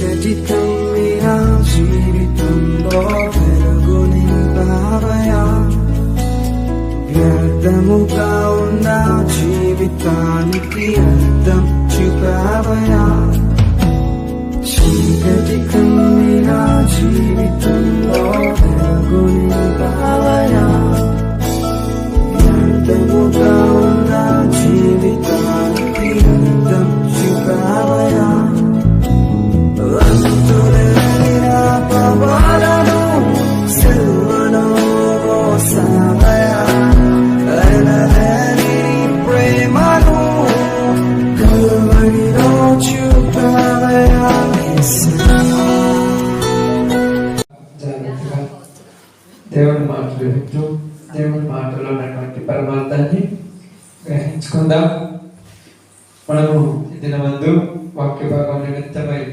చీకటి కమ్మిన జీవితంలో వెలుగు నింపావయా, వ్యర్థముగా ఉన్న జీవితానికి అర్థం చూపావయా. చీకటి కమ్మిన జీవితంలో వెలుగు నింపావయా, వ్యర్థముగా ఉన్న జీవితానికి అర్థం చూపావయా. అంతులేని నా పాపాలను సిలువలో మోసావయా, ఎనలేని ప్రేమను కల్వరిలో చూపావయా. దేవుని మాటలు వింటూ దేవుని మాటలో ఉన్నటువంటి పరమార్థాన్ని గ్రహించుకుందాం. మనము దిన మందు వాక్య భాగం నిమిత్తమై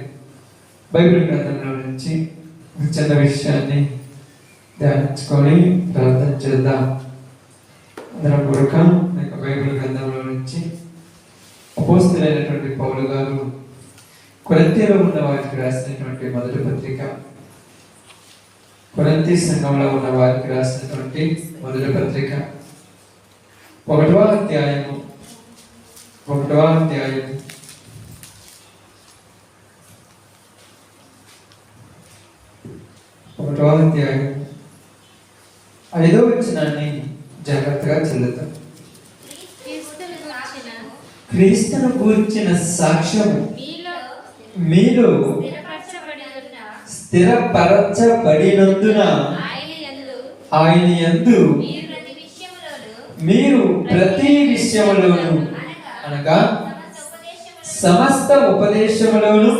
బైబిల్ గ్రంథంలో నుంచి చిన్న విషయాన్ని ధ్యానించుకొని ప్రార్థన చేద్దాం. అందరం కొరక బైబిల్ గ్రంథంలో నుంచి అపోస్తలుడైనటువంటి పౌలు గారు కొరింథీలో ఉన్న వారికి రాసినటువంటి మొదటి పత్రిక, కొరింథీ సంఘంలో ఉన్న వారికి రాసినటువంటి మొదటి పత్రిక 1వ అధ్యాయము 5వ వచనాన్ని జాగ్రత్తగా చదువుతాం. క్రీస్తును గూర్చిన సాక్ష్యము మీలో స్థిరపరచబడినందున ఆయన యందు మీరు ప్రతి విషయములోను అనగా సమస్త ఉపదేశములోను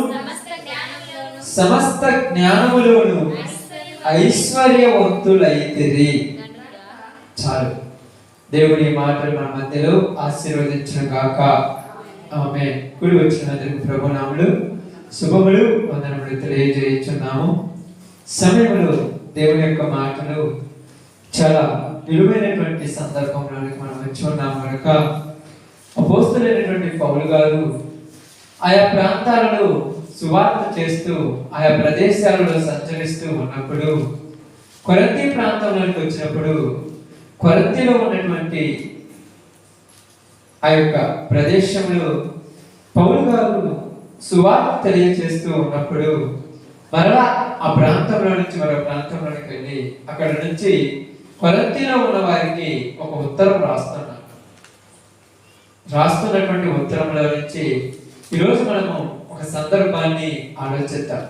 సమస్త జ్ఞానములోను ఐశ్వర్యవంతులైతిరి. చాలు. దేవుని మాటలు మన మధ్యలో ఆశీర్వదించును గాక. ఆమేన్. కూడి వచ్చిన ప్రభు నామములు శుభములు వందనములు తెలియజేయుచున్నాము. సమయంలో దేవుని యొక్క మాటలు చాలా విలువైనటువంటి సందర్భంలోనికి మనం వచ్చి ఉన్నాము కనుక అపోస్తలుడైనటువంటి పౌలు గారు ఆయా ప్రాంతాలలో సువార్త చేస్తూ ఆయా ప్రదేశాలలో సంచరిస్తూ ఉన్నప్పుడు కొరింథీ ప్రాంతంలోకి వచ్చినప్పుడు కొరింథీలో ఉన్నటువంటి ఆ యొక్క ప్రదేశంలో పౌలు గారు సువార్త తెలియజేస్తూ ఉన్నప్పుడు మరలా ఆ ప్రాంతంలో నుంచి మరో ప్రాంతంలోకి వెళ్ళి అక్కడ నుంచి కొరింథీలో ఉన్న వారికి ఒక ఉత్తరం రాస్తున్నటువంటి ఉత్తరంలో నుంచి ఈరోజు మనము ఒక సందర్భాన్ని ఆలోచిద్దాం.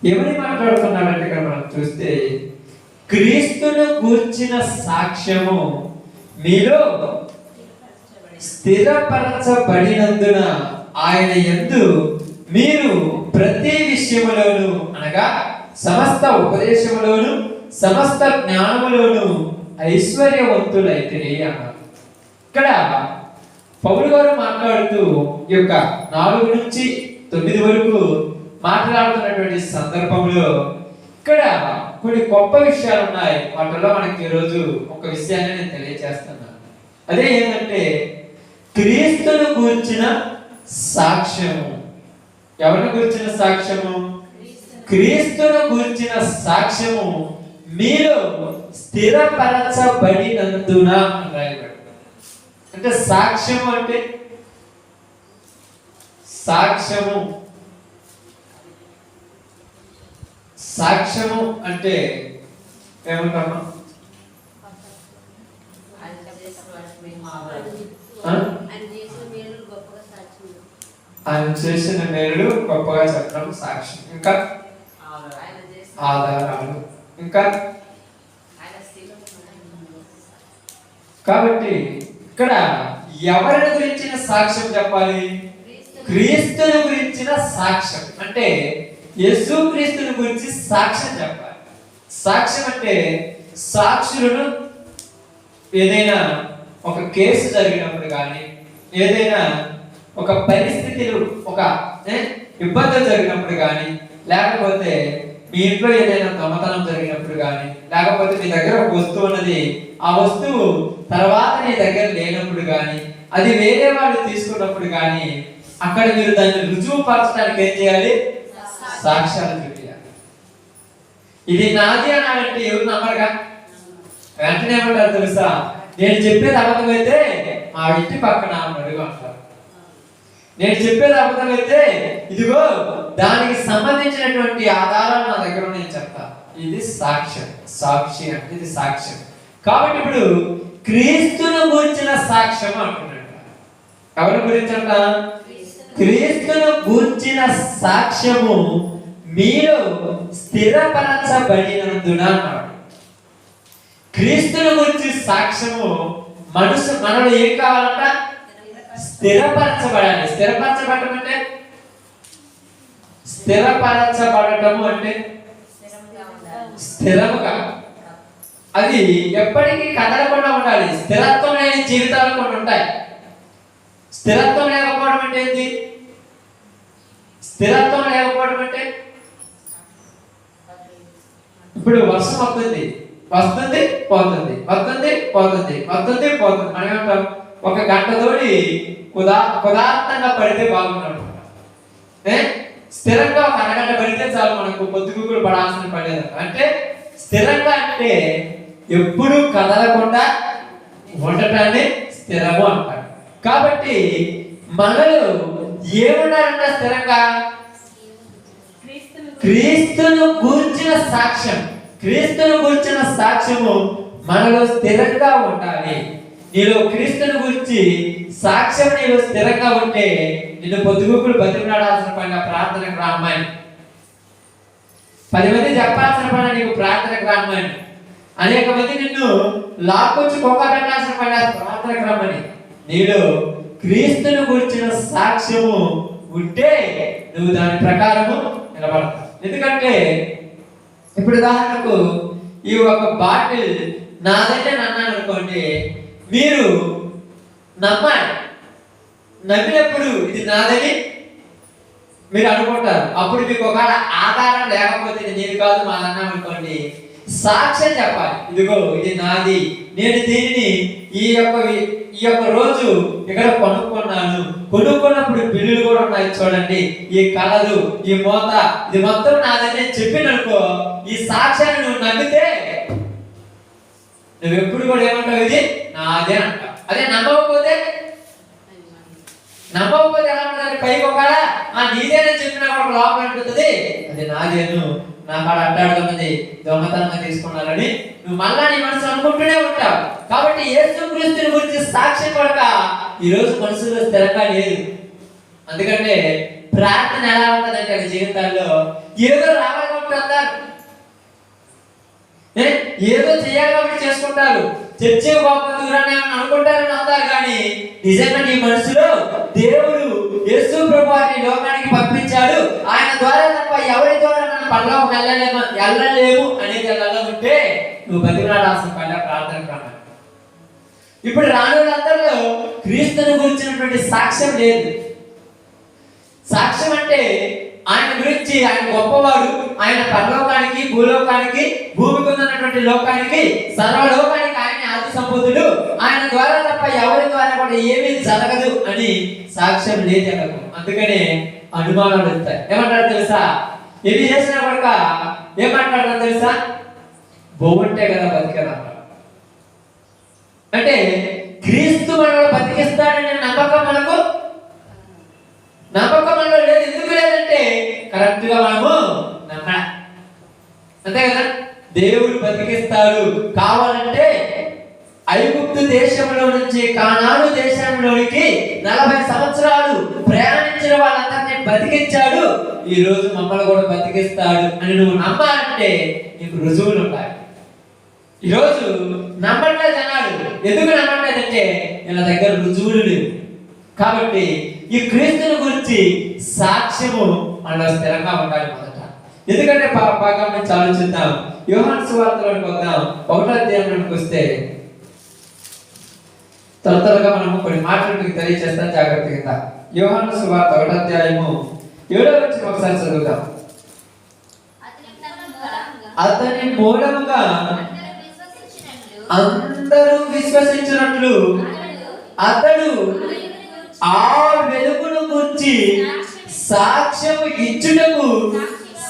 ఏమని మాట్లాడుతున్నాడంటే ఇక్కడ మనం చూస్తే క్రీస్తును గూర్చిన సాక్ష్యము మీలో స్థిరపరచబడినందున ఆయన యందు మీరు ప్రతి విషయములోను అనగా సమస్త ఉపదేశములోను సమస్త జ్ఞానములోను ఐశ్వర్యవంతులైతిరి అన్నారు. ఇక్కడ పౌలు గారు మాట్లాడుతూ ఈ యొక్క 4 నుంచి 9 వరకు మాట్లాడుతున్నటువంటి సందర్భంలో ఇక్కడ కొన్ని గొప్ప విషయాలు ఉన్నాయి. వాటిలో మనకి ఈరోజు ఒక విషయాన్ని నేను తెలియజేస్తున్నాను. అదే ఏంటంటే క్రీస్తును గూర్చిన సాక్ష్యము. ఎవరిని గురించిన సాక్ష్యము? క్రీస్తును గురించిన సాక్ష్యము మీలో స్థిరపరచబడినందున రాయబడింది. అంటే సాక్ష్యము అంటే సాక్ష్యము అంటే ఏమంటామా? ఆయన చేసిన మేలు గొప్పగా చెప్పడం సాక్ష్యం. ఇంకా ఆధారాలు. ఇంకా కాబట్టి ఇక్కడ ఎవరిని గురించిన సాక్ష్యం చెప్పాలి? క్రీస్తుని గురించిన సాక్ష్యం. అంటే యేసు క్రీస్తుని గురించి సాక్ష్యం చెప్పాలి. సాక్ష్యం అంటే సాక్షులను ఏదైనా ఒక కేసు జరిగినప్పుడు కానీ ఏదైనా ఒక పరిస్థితులు ఒక ఇబ్బందులు జరిగినప్పుడు కానీ లేకపోతే మీ ఇంట్లో ఏదైనా దొంగతనం జరిగినప్పుడు కానీ లేకపోతే మీ దగ్గర ఒక వస్తువు ఉన్నది ఆ వస్తువు తర్వాత నీ దగ్గర లేనప్పుడు కానీ అది వేరే వాళ్ళు తీసుకున్నప్పుడు కానీ అక్కడ మీరు దాన్ని రుజువు పరచడానికి ఏం చేయాలి? సాక్ష్యాలు చూపించాలి. ఇది నాది అన్నాడంటే ఎవరు నమ్మరుగా? వెంటనే ఏమంటారు తెలుసా? నేను చెప్పేది అబద్ధం అయితే మా ఇంటి పక్కన అడుగు అంటారు. నేను చెప్పేది అబద్ధం అయితే ఇదిగో దానికి సంబంధించినటువంటి ఆధారాలు నా దగ్గర నేను చెప్తాను. ఇది సాక్ష్యం. సాక్షి అంటే ఇది సాక్ష్యం. కాబట్టి ఇప్పుడు క్రీస్తును గురించిన సాక్ష్యం అంటున్నాడు. ఎవరి గురించి అంట? క్రీస్తును గురించిన సాక్ష్యము మీరు స్థిరపరచబడినందున అన్నాడు. క్రీస్తును గురించి సాక్ష్యము మనలో ఏం కావాలంట? స్థిరపరచబడాలి. స్థిరపరచబడటం అంటే స్థిరపరచబడటము అంటే స్థిరముగా, అది ఎప్పటికీ కదలకుండా ఉండాలి. స్థిరత్వం లేని జీవితాలు కొన్ని ఉంటాయి. స్థిరత్వం లేకపోవడం అంటే ఏంటి? స్థిరత్వం లేకపోవడం అంటే ఇప్పుడు వర్షం వస్తుంది, వస్తుంది పోతుంది, వస్తుంది పోతుంది, వస్తుంది పోతుంది. మనం ఏమంటాం? ఒక గంట తోడి కుదార్థంగా పడితే బాగుంటాం. స్థిరంగా ఒక అరగంట పడితే చాలు, మనకు పొద్దుగుకులు పడాల్సిన పడలేదు. అంటే స్థిరంగా అంటే ఎప్పుడు కదలకుండా ఉండటాన్ని స్థిరము అంటారు. కాబట్టి మనలో ఏమున్నారంట స్థిరంగా? క్రీస్తును గూర్చిన సాక్ష్యం. క్రీస్తును గూర్చిన సాక్ష్యము మనలో స్థిరంగా ఉండాలి. నీలో క్రీస్తును గురించి సాక్ష్యం నీలో స్థిరంగా ఉంటే నిన్ను పొద్దుగుకులు బతిమలాడాల్సిన పని ప్రార్థనకు రామని, 10 మంది చెప్పాల్సిన పని నీకు ప్రార్థనకు రామని, అనేక మంది నిన్ను లాక్కొచ్చి కొక్క పెట్టాల్సిన పని ప్రార్థనకు రమ్మని. నీలో క్రీస్తును గురించిన సాక్ష్యము ఉంటే నువ్వు దాని ప్రకారము నిలబడతావు. ఎందుకంటే ఇప్పుడు ఉదాహరణకు ఈ ఒక బాటిల్ నాదంటే నన్నాను అనుకోండి, మీరు నమ్మాలి. నమ్మినప్పుడు ఇది నాదని మీరు అనుకుంటారు. అప్పుడు మీకు ఒక ఆధారం లేకపోతే ఇది నేను కాదు మా అన్నాం అనుకోండి, సాక్ష్యం చెప్పాలి. ఇదిగో ఇది నాది, నేను దీనిని ఈ యొక్క రోజు ఇక్కడ కొనుక్కున్నాను, కొనుక్కున్నప్పుడు బిల్లులు కూడా ఉన్నాయి చూడండి, ఈ కలరు, ఈ మోత, ఇది మొత్తం నాదని చెప్పిననుకో, ఈ సాక్ష్యాన్ని నువ్వు నమ్మితే నువ్వు ఎప్పుడు కూడా ఏమంటావు? ఇది నాదే అంటావు. అదే నమ్మకపోతే ఎలా ఉంటుంది? పైకి ఒకవేళ నీదేనని చెప్పినా కూడా లోపల అనిపిస్తుంది అది నాదేను, నా కాడ అడ్డాడుతున్నది, దొంగతనంగా తీసుకున్నారని నువ్వు మళ్ళా నీ మనసు అనుకుంటూనే ఉంటావు. కాబట్టి యేసుక్రీస్తుని గురించి సాక్ష్యం కొడక ఈ రోజు మనసులో స్థిరంగా లేదు. అందుకంటే ప్రార్థన ఎలా ఉంటుందంటే అది జీవితాల్లో ఏదో రావాలి కాబట్టి అంటారు, ఏదో చేయాలి కాబట్టి చేసుకుంటారు, చర్చే గొప్ప దూరాన్ని అనుకుంటారని అంటారు. కానీ నిజంగా నీ మనసులో దేవుడు యేసు ప్రభువుని లోకానికి పంపించాడు, ఆయన ద్వారా తప్ప ఎవరి ద్వారా మనం పరలోకం వెళ్ళలేము అనేది ఎలా ఉంటే నువ్వు బతిమలాడాల్సిన పని ప్రార్థన ప్రాణం. ఇప్పుడు రానులందరిలో క్రీస్తుని గురించినటువంటి సాక్ష్యం లేదు. సాక్ష్యం అంటే ఆయన గురించి, ఆయన గొప్పవాడు, ఆయన పరలోకానికి భూలోకానికి భూమికి ఉన్నటువంటి లోకానికి సర్వలోకానికి ఆయన ఆది సంపూర్ణుడు, ఆయన ద్వారా తప్ప ఎవరి ద్వారా కూడా ఏమీ జరగదు అని సాక్ష్యం లేదు ఎలాగో. అందుకనే అనుమానాలు వస్తాయి. ఏమంటారు తెలుసా? ఎన్ని చేసినా కూడా ఏమంటారు తెలుసా? బొమ్మంటే కదా బతికేదా అంటే క్రీస్తు మనలో బతికిస్తాడనే నమ్మకం మనలో లేదు. ఎందుకు లేదంటే కరెక్ట్ గా మనము నమ్మాలి. అంతే కదా? దేవుడు బతికిస్తాడు. కావాలంటే ఐగుప్తు దేశంలో నుంచి కానాను దేశంలోనికి 40 సంవత్సరాలు ప్రయాణించిన వాళ్ళందరినీ బతికించాడు, ఈ రోజు మమ్మల్ని కూడా బతికిస్తాడు అని నువ్వు నమ్మాలంటే నీకు రుజువులు ఉంటాయి. ఈరోజు నమ్మట్లేదు జనాలు. ఎందుకు నమ్మట్లేదంటే వీళ్ళ దగ్గర రుజువులు లేవు. కాబట్టి ఈ క్రీస్తుని గురించి సాక్ష్యము మనలో స్థిరంగా ఉండాలి మొదట. ఎందుకంటే బాగా నుంచి ఆలోచిద్దాం. యోహాను సువార్తలోకి వద్దాం. 1వ అధ్యాయంలోకి వస్తే త్వరగా మనము కొన్ని మాటలు మీకు తెలియజేస్తాం, జాగ్రత్తగా. యోహాను సువార్త 1వ అధ్యాయము 7వ వచనం ఒకసారి చదువుదాం. అతని మూలముగా అందరూ విశ్వసించినట్లు అతడు ఆ వెలుగును గురించి సాక్ష్యము ఇచ్చుటకు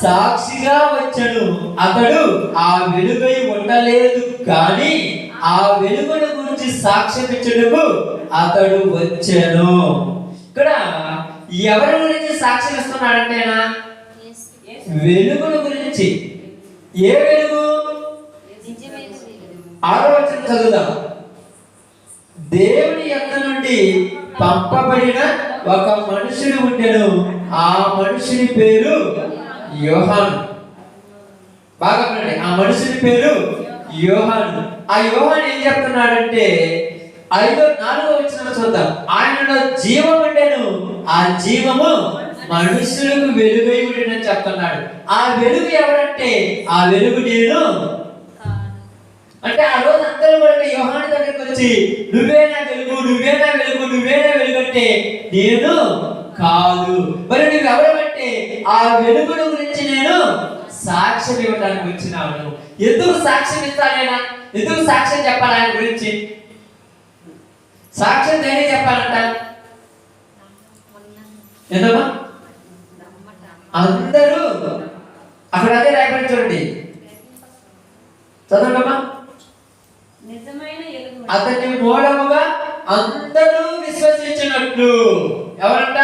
సాక్షిగా వచ్చెను. అతడు ఆ వెలుగై ఉండలేదు కానీ ఆ వెలుగును గురించి సాక్ష్యం ఇచ్చుటకు అతడు వచ్చెను. ఇక్కడ ఎవరి గురించి సాక్ష్యం ఇస్తున్నాడంటేనా? వెలుగును గురించి. ఏ వెలుగు? 6వ వచనం చదువుదాం. దేవుని యొద్ద నుండి పంపబడిన ఒక మనుషుడు ఉండెను. ఆ మనుషుని పేరు యోహాను. బాగా వినండి, ఆ మనుషుని పేరు యోహాను. ఆ యోహాను ఏం చెప్తున్నాడంటే 4వ వచనం చూద్దాం. ఆయనలో జీవం ఉండెను, ఆ జీవము మనుషులకు వెలుగై ఉండెనని చెప్తున్నాడు. ఆ వెలుగు ఎవరంటే ఆ వెలుగు నేను. అంటే ఆ రోజు అందరూ కూడా యోహాను దగ్గరికి వచ్చి నువ్వేనా వెలుగు, నువ్వేనా వెలుగు, నువ్వేనా వెలుగు అంటే నేను కాదు. మరి నువ్వు ఎవరంటే ఆ వెలుగును గురించి నేను సాక్ష్యం ఇవ్వడానికి వచ్చినాను. ఎందుకు సాక్ష్యం ఇస్తానైనా? ఎందుకు సాక్ష్యం చెప్పాలి ఆయన గురించి? సాక్ష్యం దేనికి చెప్పాలంట? ఏంటమ్మా? అందరూ అక్కడ అదే రాయబడి చూడండి, చదవండమ్మా. అతని మూలముగా అందరూ విశ్వసించినట్లు. ఎవరంట?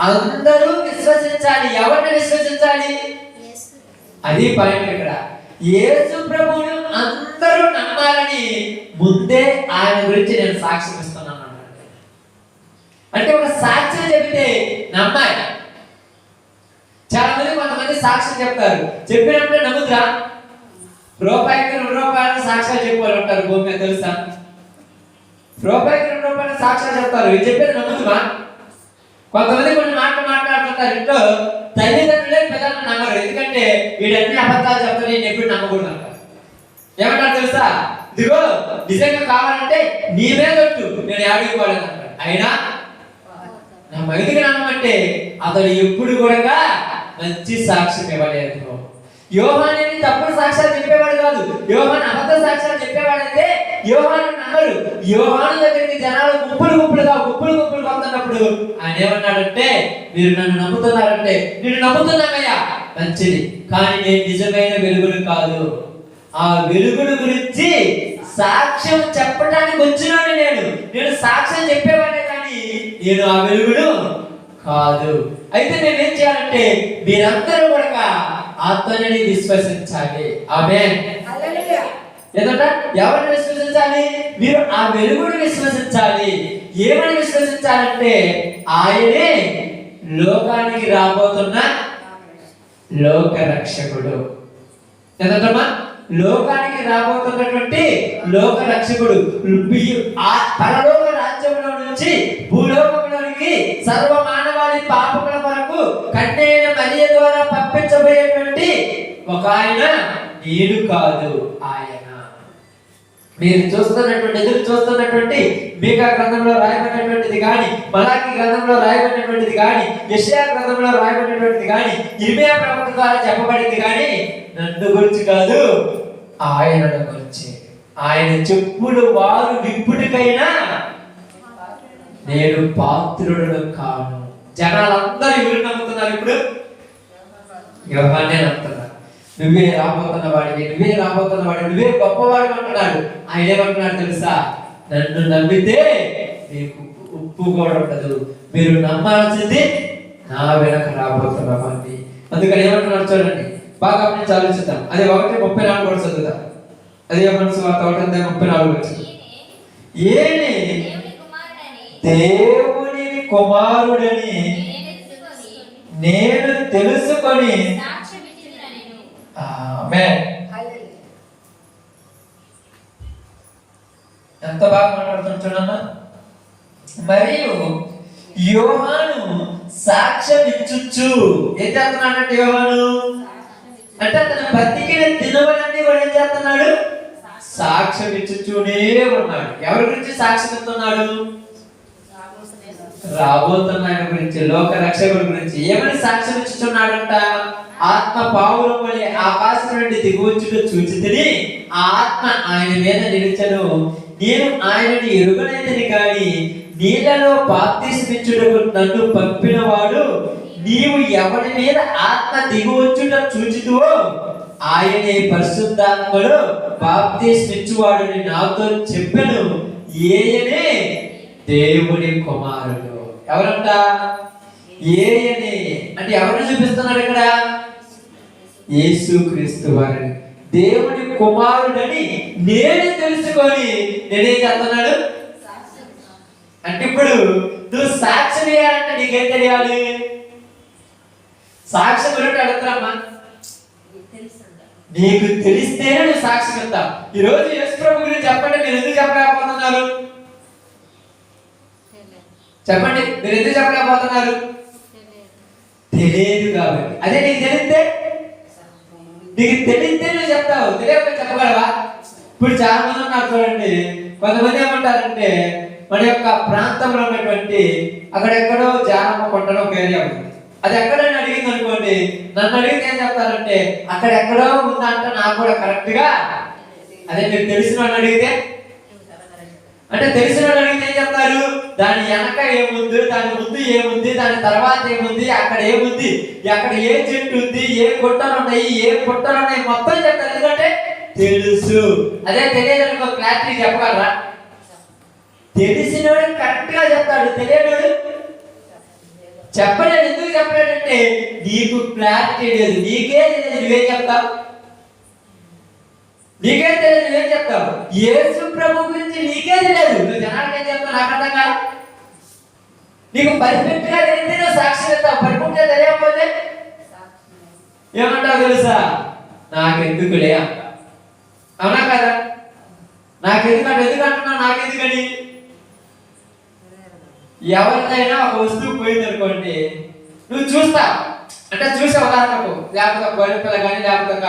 అందరూ విశ్వసించాలి. ఎవరిని విశ్వసించాలి? అది పాయింట్ ఇక్కడ. యేసు ప్రభువును అందరూ నమ్మాలని ముందే ఆయన గురించి నేను సాక్ష్యం ఇస్తున్నాను. అంటే ఒక సాక్ష్యం చెబితే నమ్మాలి. చాలా మంది కొంతమంది సాక్ష్యం చెప్తారు, చెప్పినప్పుడే నమ్ముతురా? రూపాయికి 2 రూపాయలు సాక్ష్యాలు చెప్పేవాళ్ళు ఉంటారు భూమి మీద, తెలుసా? రూపాయికి 2 రూపాయలు సాక్ష్యాలు చెప్తారు, ఇది చెప్పేది నమ్ముతుమా? కొంతమంది కొన్ని మాటలు మాట్లాడుతుంటారు, ఇంట్లో తల్లిదండ్రులే పిల్లలను నమ్మరు. ఎందుకంటే వీడన్ని అబద్ధాలు చెప్తారు, నేను ఎప్పుడు నమ్మకూడదు అంటారు. ఏమంటారు తెలుసా? ఇదిగో నిజంగా కావాలంటే నీ మీద ఒట్టు, నేను ఆడిపోలేదు అంటాడు. అయినా నా మైదికి నమ్మమంటే అతడు ఎప్పుడు కూడా మంచి సాక్ష్యం ఇవ్వలేదు. యోహాను తప్పుడు సాక్ష్యాలు చెప్పేవాడు కాదు, యోహాను అబద్ధ సాక్ష్యాలు చెప్పేవాడైతే యోహాను నమ్మరు. యోహాను దగ్గరికి జనాలు గుంపులుగా వస్తున్నప్పుడు ఆయన ఏమన్నాడంటే, మీరు నన్ను నమ్ముతున్నారంటే నేను నమ్ముతున్నానయ్యా, మంచిది, కానీ నేను నిజమైన వెలుగును కాదు. ఆ వెలుగును గురించి సాక్ష్యం చెప్పడానికి వచ్చినాను. నేను సాక్ష్యం చెప్పేవాడే కానీ నేను ఆ వెలుగును కాదు. అయితే నేనేం చేయాలంటే మీరందరూ కూడా అతనిని విశ్వసించాలి. ఆమేన్. హల్లెలూయా. ఏదంట? ఎవరిని విశ్వసించాలి? మీరు ఆ వెలుగును విశ్వసించాలి. ఏమని విశ్వసించాలంటే ఆయనే లోకానికి రాబోతున్న లోక రక్షకుడు. ఏదంటమ్మా? లోకానికి రాబోతున్నటువంటి లోక రక్షకుడు. ఆ పరలోక రాజ్యంలో నుంచి భూలోకంలోనికి సర్వ మానవాళి పాపముల కొరకు కన్యైన మరియ ద్వారా పంపించబోయేటువంటి ఒక ఆయన నేను కాదు, ఆయన. మీరు ఎదురు చూస్తున్నటువంటి మీకా గ్రంథంలో రాయబడినటువంటిది కానీ, మలాకి గ్రంథంలో రాయబడినటువంటిది కానీ, యెషయా గ్రంథంలో రాయబడినటువంటిది కానీ, ఇర్మీయా ప్రవక్త ద్వారా చెప్పబడింది కానీ నన్ను గురించి కాదు, ఆయన గురించి. ఆయన చెప్పులు వారు విప్పుటికైనా నేను పాత్రుడు కాను. జనాలందరూ ఎవరు నమ్ముతున్నారు? ఇప్పుడు యోహానే నమ్ముతున్నారు. నువ్వే రాబోతున్న వాడివి, నువ్వే గొప్పవాడు అంటున్నాడు. ఆయన ఏమంటున్నాడు తెలుసా? నన్ను నమ్మితే మీకు ఉప్పు కూడా ఉండదు, మీరు నమ్మాల్సింది నా వెనక రాబోతున్న వాడిని. అందుకని ఏమంటున్నాడు చూడండి, బాగా నుంచి ఆలోచిద్దాం. అదే 1:34 కూడా చదువుతాం. అదే మనసు 1:34 వచ్చింది. ఏని దేవుని కుమారుడని నేను తెలుసుకొని ఎంత బాగా మాట్లాడుతుంటున్నా. మరియు యోహాను సాక్ష్యం ఇచ్చుచ్చు. ఏం చేస్తున్నాడంటే యోహాను అంటే అతను బతికిన దినములన్నీ కూడా ఏం చేస్తున్నాడు? సాక్ష్యం ఇచ్చునే ఉన్నాడు. ఎవరి గురించి సాక్ష్యం ఇస్తున్నాడు? రాబోతున్న ఆయన గురించి, లోక రక్షకుడి గురించి. ఏమని సాక్ష్యం ఇచ్చుచున్నాడంట? ఆత్మ పావురం వలె ఆకాశం నుండి దిగువచ్చుట చూచితిని, ఆ ఆత్మ ఆయన మీద నిలిచెను. నేను ఆయనని ఎరుగనైతిని కానీ నీళ్లలో బాప్తిస్మమిచ్చుటకు నన్ను పంపినవాడు నీవు ఎవరి మీద ఆత్మ దిగువచ్చుట చూచుతువో ఆయనే పరిశుద్ధాత్మలో బాప్తిస్మిచ్చువాడని నాతో చెప్పెను. ఏయనే దేవుని కుమారుడు. ఎవరంట? ఏయనే అంటే ఎవరిని చూపిస్తున్నాడు ఇక్కడ? యేసుక్రీస్తు వారిని. దేవుని కుమారుడని నేను తెలుసుకొని నేనేం చేస్తున్నాడు అంటే, ఇప్పుడు నువ్వు సాక్ష్యం ఇవ్వాలంటే నీకేం తెలియాలి? సాక్ష్యం గురించి అడుగుతారమ్మా, నీకు తెలిస్తేనే నువ్వు సాక్ష్యం ఇస్తావు. ఈరోజు యేసు ప్రభు గురించి చెప్పండి, మీరు ఎందుకు చెప్పలేకపోతున్నారు? చెప్పండి, మీరు ఎందుకు చెప్పలేకపోతున్నారు? తెలియదు కాబట్టి. అదే నీకు తెలిస్తే, నీకు తెలిస్తే నువ్వు చెప్తావు, తెలియకపోతే చెప్పగలవా? ఇప్పుడు చాలా మంది ఉన్నారు చూడండి. కొంతమంది ఏమంటారంటే, మన యొక్క ప్రాంతంలో ఉన్నటువంటి అక్కడెక్కడో జానమ్మ కొండలో ఒక ఏరియా ఉంది. అది ఎక్కడని అడిగింది అనుకోండి, నన్ను అడిగితే ఏం చెప్తారంటే అక్కడెక్కడో ఉందంట, నాకు కూడా కరెక్ట్ గా. అదే మీరు తెలిసిన వాడిని అడిగితే, అంటే తెలిసిన వాడిని అడిగితే ఏం చెప్తారు? దాని వెనక ఏముంది, దాని ముందు ఏముంది, దాని తర్వాత ఏముంది, అక్కడ ఏముంది, అక్కడ ఏ చెట్టు ఉంది, ఏ గుట్టలు ఉన్నాయి, ఏ పుట్టలు ఉన్నాయి, మొత్తం చెప్తారు. ఎందుకంటే తెలుసు. అదే తెలియదు అనుకో, క్లారిటీ చెప్పగలరా? తెలిసినోడు కరెక్ట్ గా చెప్తాడు, తెలియనోడు చెప్పలేడు. ఎందుకు చెప్పలేడంటే నీకు క్లారిటీ లేదు, నీకే తెలియదు, నువ్వేం చెప్తావు? నీకే తెలియదు, నువ్వేం చెప్తావు? యేసు ప్రభు గురించి నీకే తెలియదు, నువ్వు జనానికి ఏం చెప్తావు? నాకు అర్థం కాదు. నీకు పర్ఫెక్ట్ గా తెలియదు, నువ్వు సాక్షి ఇస్తావు. పర్ఫెక్ట్ గా తెలియకపోతే ఏమంటావు తెలుసా? నాకెందుకులే అంట. అవునా కదా? నాకెందుకంటే, ఎందుకు అంటున్నా? నాకెందుకని? ఎవరికైనా ఒక వస్తువు పోయింది అనుకోండి, నువ్వు చూస్తావు. అంటే చూసే ఉదాహరణకు, లేకపోతే గొర్రె పిల్ల కానీ, లేకపోతే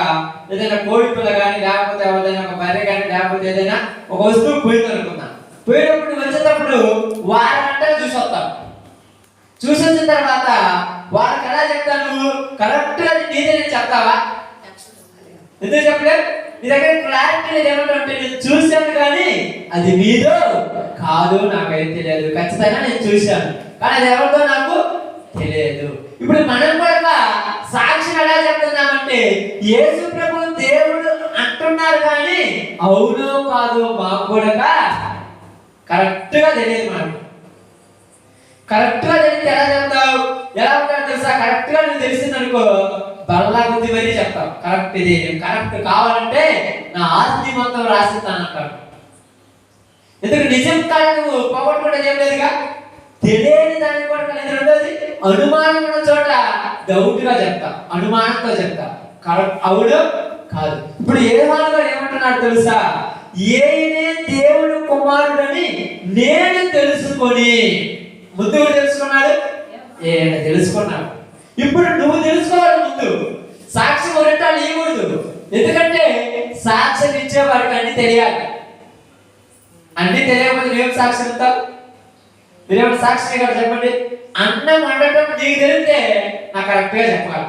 ఏదైనా కోడి పిల్ల కానీ, లేకపోతే ఏదైనా ఒక బర్రె కానీ, లేకపోతే ఏదైనా ఒక వస్తువు పోయింది అనుకున్నా. పోయినప్పుడు నువ్వు వచ్చేటప్పుడు వారంటే చూసి వస్తావు. చూసి వచ్చిన తర్వాత వాళ్ళకి ఎలా చెప్తావు? నువ్వు కరెక్ట్ గా నీదే చెప్తావా? ఎందుకు చెప్పలేదు? నీ దగ్గర క్లారిటీ లేదు. ఏమంటే నేను చూశాను కానీ అది మీదో కాదు, నాకైతే తెలియదు. ఖచ్చితంగా నేను చూశాను కానీ అది ఎవరితో నాకు తెలియదు. ఇప్పుడు మనం కూడా సాక్షి ఎలా చెప్తున్నామంటే, యేసు ప్రభు దేవుడు అంటున్నారు కానీ అవునో కాదో మాకు కూడా కరెక్ట్ గా తెలియదు. మనకు కరెక్ట్ గా తెలియదు. ఎలా చెప్తావు? ఎలా ఉంటావు తెలుసా? కరెక్ట్ గా నువ్వు తెలిసింది అనుకో, బల్లా బుద్ధి మరీ చెప్తావు. కరెక్ట్, ఇది కరెక్ట్ కావాలంటే నా ఆస్తి మొత్తం రాసిస్తానంటాడు. ఎందుకు? నిజం కాదు, నువ్వు పోగొట్టుకుంటే ఏం లేదుగా. తెలియని దాన్ని కూడా లేదు. రెండోది, అనుమానం ఉన్న చోట డౌట్ గా చెప్తా, అనుమానంతో చెప్తా. కరెక్ట్ అవును కాదు. ఇప్పుడు యోహాను గారు ఏమంటున్నాడు తెలుసా? ఏనే దేవుడు కుమారుడని నేను తెలుసుకొని. ముందు తెలుసుకున్నాడు, ఏమైనా తెలుసుకున్నాడు. ఇప్పుడు నువ్వు తెలుసుకోవాలి. ముందు సాక్ష్యం ఒకటాలు ఇవ్వకూడదు. ఎందుకంటే సాక్ష్యం ఇచ్చేవాడికి అన్ని తెలియాలి. అన్ని తెలియకపోతే నువ్వేం సాక్ష్యం ఇస్తావు? మీరేమైనా సాక్షి గారు చెప్పండి. అన్నం వండటం నీకు తెలిస్తే నాకు కరెక్ట్ గా చెప్పాలి.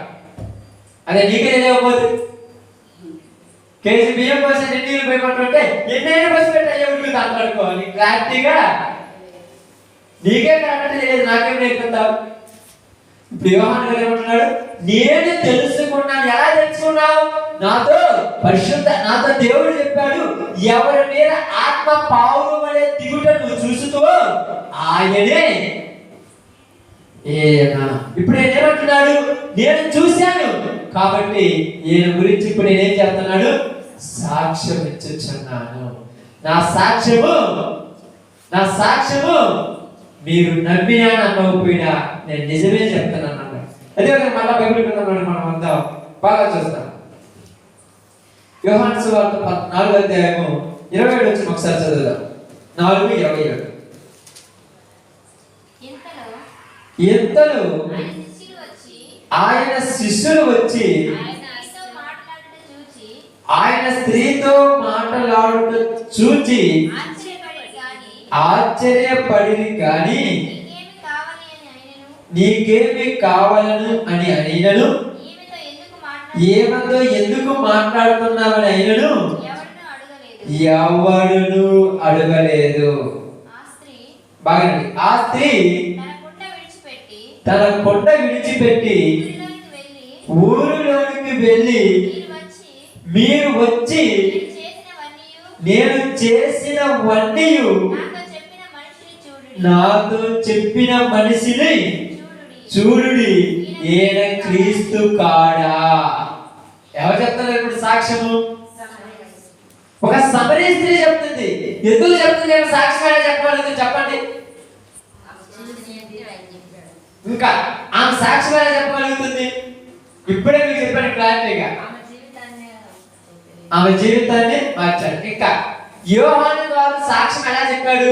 అదే నీకే తెలియకపోతే కేజీ బియ్యం పోసి ఎన్ని పోయమంటుంటే ఎన్నైనా పోసి పెట్టే ఉంటుంది అంటాడుకో, నీ క్లారిటీగా నీకే కరెక్ట్ తెలియదు, నాకేం నేర్పుతావు? ఇప్పుడు యోహాను గారు ఏమంటున్నాడు? నేను తెలుసుకున్నాను. ఎలా తెలుసుకున్నావు? నాతో దేవుడు చెప్పాడు, ఎవరి మీద ఆత్మ పావులు వలె దిగుట నువ్వు చూస్తూ ఆయనే. ఇప్పుడు నేనేమంటున్నాడు? నేను చూశాను కాబట్టి ఈయన గురించి ఇప్పుడు నేనేం చెప్తున్నాడు? సాక్ష్యం ఇచ్చుచున్నాను. నా సాక్ష్యము మీరు నమ్మినా నమ్మకపోయినా నేను నిజమే చెప్తున్నాను అన్నాడు. అదే మళ్ళా బైబిల్ గ్రంథంలో మనం అంతా బాగా చూస్తాం. యోహాను సువార్త 4వ అధ్యాయము 27 వచ్చి ఒకసారి చదువుదాం. 4:27. ఇంతలో ఆయన శిష్యులు వచ్చి ఆయన స్త్రీతో మాట్లాడుతూ చూచి ఆశ్చర్యపడి గాని నీకేమి కావాలను అని అయినను, ఏమందో ఎందుకు మాట్లాడుతున్నావని అయినను ఎవడును అడగలేదు. బాగా ఆ స్త్రీ తన కొండ విడిచిపెట్టి ఊరిలోనికి వెళ్ళి మీరు వచ్చి నేను చేసినవన్నీ నాతో చెప్పిన మనిషిని చూడుడి, ఈయన క్రీస్తు కాడా. ఎవరు చెప్తున్నారు ఇప్పుడు సాక్ష్యము? ఒక సమరీ స్త్రీ చెప్తుంది. ఎందుకు చెప్తుంది? నేను సాక్ష్యం ఎలా చెప్పాలి చెప్పండి. ఇంకా ఆమె సాక్ష్యం ఎలా చెప్పగలుగుతుంది? ఇప్పుడే మీకు చెప్పాను క్లారిటీగా. ఆమె జీవితాన్ని మార్చాడు. ఇంకా యోహాను గారు సాక్ష్యం ఎలా చెప్పాడు?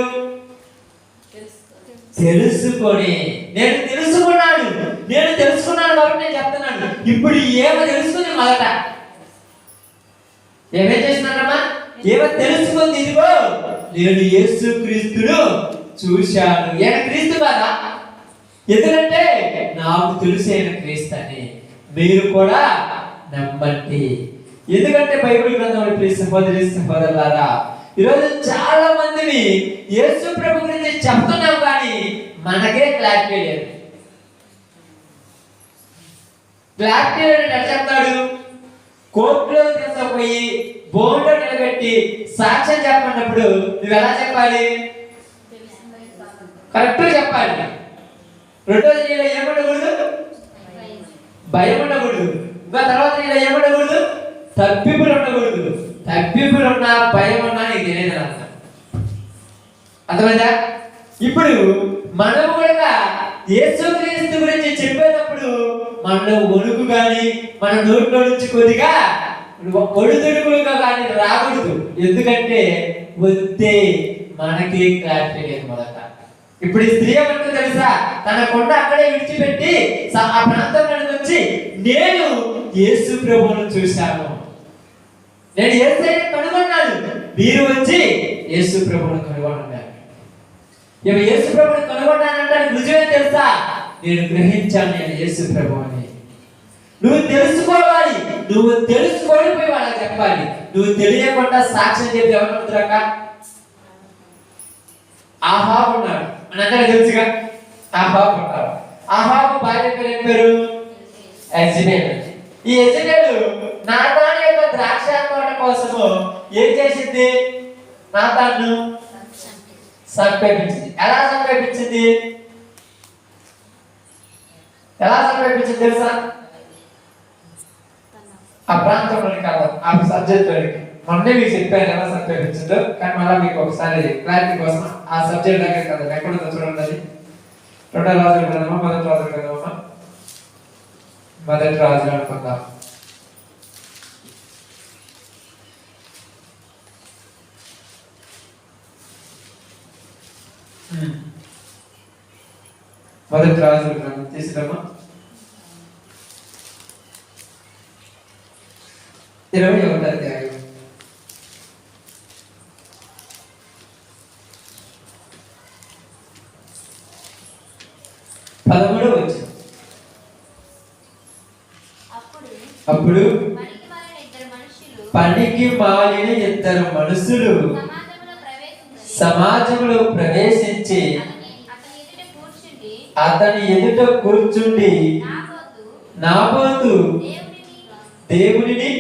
తెలుసుకొని, నేను తెలుసుకున్నాను కాబట్టి నేను చెప్తున్నాను. ఇప్పుడు ఏమో తెలుసుకుంది మొదట. ఏమేం చేస్తున్నారమ్మా? ఏమో తెలుసుకుంది. ఇదిగో నేను యేసు క్రీస్తును చూశాను. ఈయన క్రీస్తు కాదా? ఎందుకంటే నాకు తెలుసు ఆయన క్రీస్తు అని. మీరు కూడా నమ్మండి. ఎందుకంటే బైబిల్ గ్రంథంలో ప్రియ సహోదరి సహోదరులారా, ఈరోజు చాలా మందిని యేసు ప్రభు గురించి చెప్తున్నాం కానీ మనకే క్లారిటీ లేదు. క్లారిటీ ఎట్లా చెప్తాడు? కోర్టులో తీసుకుపోయి బోర్డులో నిలబెట్టి సాక్ష్యం చెప్పినప్పుడు నువ్వు ఎలా చెప్పాలి? కరెక్ట్ చెప్పాలి. రెండోది నీలో ఏముండకూడదు? భయం ఉండకూడదు. ఇంకా తర్వాత నీలో ఏముండకూడదు? తప్పిపులు ఉండకూడదు. తప్పిపులు ఉన్నా భయం ఉన్నా నీకు తెలియదు అర్థం. అర్థమైందా? ఇప్పుడు మనం కూడా యేసుక్రీస్తు గురించి చెప్పేటప్పుడు మనలో వణుకు కానీ మన నోట్లో నుంచి కొద్దిగా ఒడిదుడుకులుగా కానీ రాకూడదు. ఎందుకంటే వద్దే మనకి క్లారిటీ లేదు మొదట. ఇప్పుడు ఈ స్త్రీ ఏమంటూ తెలుసా? తన కొండ అక్కడే విడిచిపెట్టి ఆ ప్రాంతంలోకి వచ్చి నేను యేసు ప్రభువును చూశాను, నేను యేసుని కనుగొన్నాను, మీరు వచ్చి యేసు ప్రభువును కనుగొన్నారు. ఇవి యేసు ప్రభువును కనుగొన్నానంటే రుజువే తెలుసా? నేను గ్రహించాను నేను యేసు ప్రభువుని. నువ్వు తెలుసుకోవాలి. నువ్వు తెలుసుకొని పోయి వాళ్ళకి చెప్పాలి. నువ్వు తెలియకుండా సాక్ష్యం చెప్పి ఎవరు నమ్ముతారక్క? ఆహాబు ఉన్నాడు, మనందరూ తెలుసుగా. ఆహాబు ఉంటాడు. ఆహాబు భార్య పేరు ఏం పేరు? యెజబెల్. ఈ యెజబెల్ నాతాను యొక్క ద్రాక్ష తోట కోసము ఏం చేసింది? నాతాను సంపేపించింది. ఎలా సంపేపించింది? తెలుసా? ఆ ప్రాంతంలోని కాదు, ఆ సబ్జెక్ట్ లోనికి. మొన్నే మీకు చెప్పాను ఎలా సంపేపించిందో, కానీ మళ్ళీ మీకు ఒకసారి క్లారిటీ కోసం ఆ సబ్జెక్ట్ దగ్గర కదా ఎక్కడుందో చూడండి. అది రెండో రాజులు కదమ్మా, మొదటి రాజులు కదమ్మా, మొదటి రాజులు అనుకుందాం. మొదటి రాజులు గ్రంథం తీసుకురమ్మా. 21వ అధ్యాయం. అప్పుడు పనికి మాలిన ఇద్దరు మనుషులు సమాజంలో ప్రవేశించి అతని ఎదుట కూర్చుండి నాబోతు దేవునిని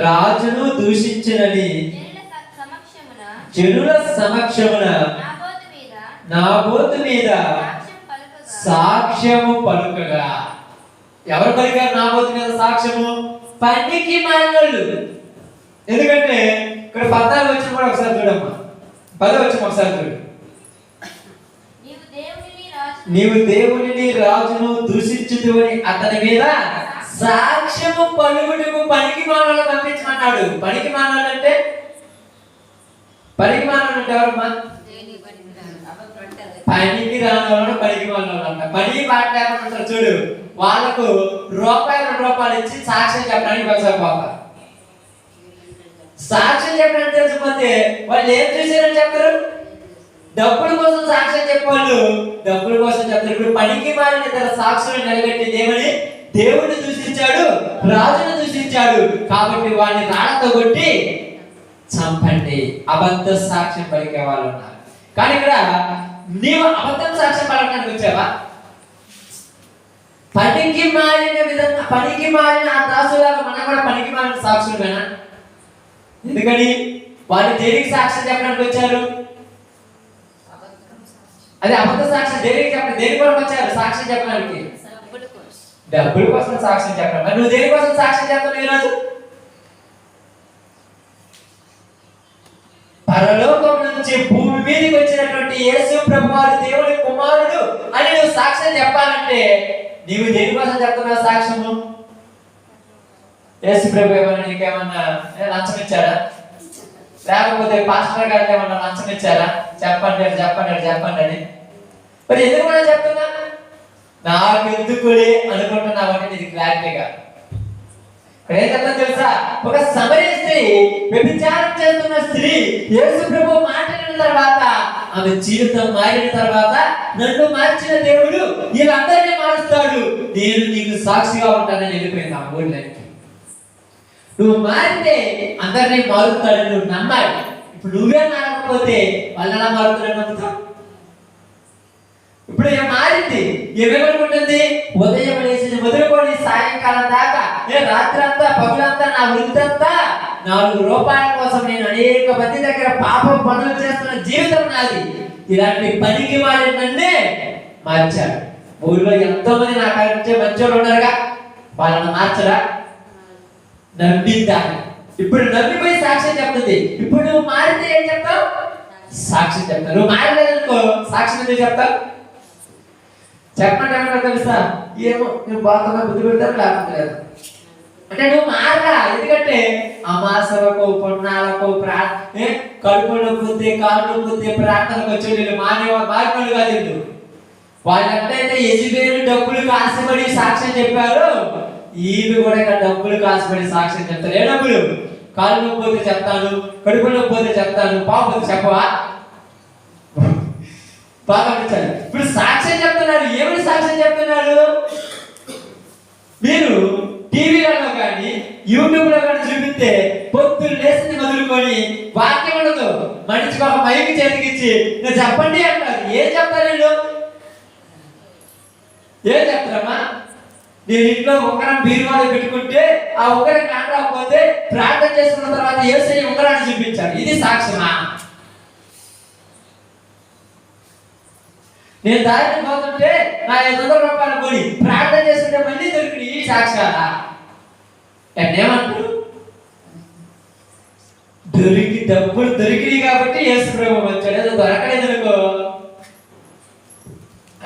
రాజును దూషించినని జనుల సమక్షమున నాబోతు మీద సాక్ష్యము పలుకగా. ఎవరు పలికారు నాబోతు మీద సాక్ష్యము? పనికి మాలినోళ్ళు. ఎందుకంటే ఇక్కడ 14 వచ్చిన కూడా ఒకసారి చూడమ్మా. 10 వచ్చిన ఒకసారి చూడు. నీవు దేవునిని రాజును దూషించుదువని అతని మీద సాక్ష్యము పలుకుటకు పనికి మాలినోళ్ళని పంపించమన్నాడు. పనికి మాలినోళ్ళు అంటే ఎవరమ్మా? పనికి రాని పనికి మాలినోళ్ళు అంట. పని పాట లేకుండా చూడు, వాళ్ళకు ₹2 ఇచ్చి సాక్ష్యం చెప్పడానికి ఒకసారి పోతారు. సాక్ష్యం చెప్పడానికి తెలిసిపోతే వాళ్ళు ఏం చూసారని చెప్తారు? డబ్బుల కోసం సాక్ష్యం చెప్పాళ్ళు, డబ్బుల కోసం చెప్తారు. ఇప్పుడు పనికి మాలిన ఇతర సాక్షులు నిలబెట్టి దేవుడిని దూషించాడు, రాజును దూషించాడు కాబట్టి వాడిని రాళ్లతో కొట్టి చంపండి. అబద్ధ సాక్ష్యం పలికే వాళ్ళు ఉన్నారు. కానీ ఇక్కడ నీవు అబద్ధం సాక్ష్యం పలకడానికి వచ్చావా? పనికి మారిన విధంగా, పనికి మారిన ఆ దాసులాగా మనం కూడా పనికి మారిన సాక్షులుగా. ఎందుకని వాళ్ళు దేనికి సాక్ష్యం చెప్పడానికి వచ్చారు? అదే అబద్ధ సాక్ష్యం దేనికి చెప్పండి, దేని కొరకు వచ్చారు? సాక్ష్యం చెప్పడానికి, డబ్బుల కోసం సాక్ష్యం చెప్పడం. మరి నువ్వు దేనికోసం సాక్ష్యం చెప్తావు ఈరోజు? పరలోకం నుంచి భూమి మీదకి వచ్చినటువంటి యేసు ప్రభువారు దేవుని కుమారుడు అని నువ్వు సాక్ష్యం చెప్పాలంటే నీవు దేనికోసం చెప్తున్నావు సాక్ష్యము? యేసు ప్రభు ఏమన్నా నీకేమన్నా లంచం ఇచ్చారా? లేకపోతే పాస్టర్ గారు ఏమన్నా లంచం ఇచ్చారా? చెప్పండి చెప్పండి చెప్పండి అని. మరి ఎందుకు మనం చెప్తున్నా? నాకు ఎందుకులే అనుకుంటున్నావు అంటే నీకు క్లారిటీగా ఇక్కడ ఏం చెప్తా తెలుసా? ఒక సమరయ స్త్రీ, వ్యభిచారం చేస్తున్న స్త్రీ యేసు ప్రభు మాట్లాడిన తర్వాత ఆమె జీవితం మారిన తర్వాత నన్ను మార్చిన దేవుడు వీళ్ళందరినీ మారుస్తాడు, నేను నీకు సాక్షిగా ఉంటానని వెళ్ళిపోయింది ఆ ఊళ్ళకి. నువ్వు మారితే అందరినీ మారుతాడని నువ్వు నమ్మాలి. ఇప్పుడు నువ్వే మారకపోతే వాళ్ళు ఎలా మారుతాడని నమ్ముతావు? ఇప్పుడు ఏం మారింది? ఏమేమనుకుంటుంది? ఉదయం లేచి మొదలుకొని సాయంకాలం దాకా రాత్రి అంతా పగులంతా నా వృత్తంతా 4 రూపాయల కోసం నేను అనేక మంది దగ్గర పాపం పనులు చేస్తున్న జీవితం నాది. ఇలాంటి పనికి మారినన్నే మార్చాడు. ఊళ్ళో ఎంతో మంది నాకు వచ్చే మంచోళ్ళు ఉన్నారుగా, వాళ్ళని మార్చరా? నమ్మిందా? ఇప్పుడు నమ్మిపోయి సాక్ష్యం చెప్తుంది. ఇప్పుడు నువ్వు మారితే ఏం చెప్తావు? సాక్ష్యం చెప్తావు. నువ్వు మారలేదనుకో సాక్ష్యం ఎందుకు చెప్తావు? చెప్పండి ఏమన్నా తెలుసా? ఏమో నువ్వు బాగా బుద్ధి పెడతారు లేకపోతే లేదు అంటే నువ్వు మారలా. ఎందుకంటే అమాసలకు, పుణ్యాలకు, కడుపులో పొద్దే, కాళ్ళు పొద్దే ప్రార్థనకు వచ్చి నేను మారిపోయి కాదు. వాళ్ళంటైతే యజబేలు డబ్బులు కాసిపడి సాక్ష్యం చెప్పారు, ఈమె కూడా ఇక్కడ డబ్బులు కాసిపడి సాక్ష్యం చెప్తారు. ఏ డబ్బులు? కాళ్ళు పోతే చెప్తాను, కడుపులో పోతే చెప్తాను, పాపం చెప్పవా? బాగా వచ్చారు. ఇప్పుడు సాక్ష్యం చెప్తున్నారు. ఏమిటి సాక్ష్యం చెప్తున్నారు? మీరు టీవీలలో కానీ యూట్యూబ్ లో కానీ చూపిస్తే పొద్దున్న లేసింది మొదలుకొని వాక్యం ఉండదు, మనిషికి ఒక మైక్ చేతికిచ్చి నేను చెప్పండి అంటారు. ఏం చెప్తారు వీళ్ళు? ఏం చెప్తారమ్మా? నేను ఇంట్లో ఉంగరం బీరువాలో పెట్టుకుంటే ఆ ఉంగరం కాకపోతే ప్రార్థన చేసుకున్న తర్వాత యేసయ్య ఉంగరాన్ని చూపించాడు. ఇది సాక్ష్యమా? నేను దారిని పోతుంటే నా 500 రూపాయలు కొని ప్రార్థన చేసుకుంటే మళ్ళీ దొరికింది. ఈ సాక్ష్యాలా? ఏమంటారు? డబ్బులు దొరికినాయి కాబట్టి యేసు ప్రభు వచ్చాడు. ఏదో దొరకలేదు అనుకో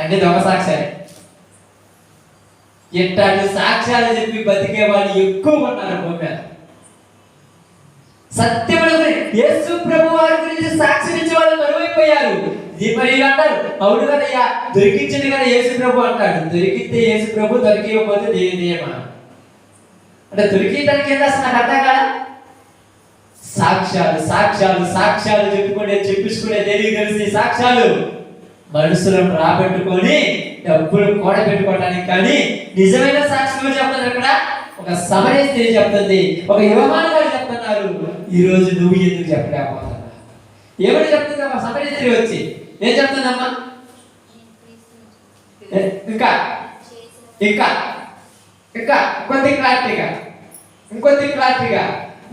అన్ని దొంగ సాక్ష్యాలే. ఇట్లాంటి సాక్ష్యాలు చెప్పి బతికే వాళ్ళు ఎక్కువ ఉన్నారు భూమి మీద. సత్యముల గురించి, యేసు ప్రభు వారి గురించి సాక్ష్యం ఇచ్చే వాళ్ళు కరువైపోయారు. మరి అంటారు, అవును కదయ్యా దొరికించింది కదా యేసు ప్రభు అంటాడు. దొరికితే యేసు ప్రభు, దొరికిపోతే దేవుని నియమా అంటే దొరికిందానికి ఏం చేస్తా నాకు అర్థం కాదా? సాక్ష్యాలు సాక్ష్యాలు సాక్ష్యాలు చెప్పించుకునే దేనికి తెలిసి సాక్ష్యాలు మనుషులను రాబెట్టుకొని డబ్బులు కూడబెట్టుకోవడానికి. కానీ నిజమైన సాక్ష్యం చెప్తున్నారు ఇక్కడ. ఒక సమరయ స్త్రీ చెప్తుంది, ఒక యువమాన గారు చెప్తున్నారు. ఈ రోజు నువ్వు ఎందుకు చెప్పలేకపోతున్నా? ఏమని చెప్తుంది ఒక సమరయ స్త్రీ వచ్చి? ఏం చెప్తుందమ్మా? ఇంకా ఇంకా ఇంకా ఇంకొద్ది క్లారిటీగా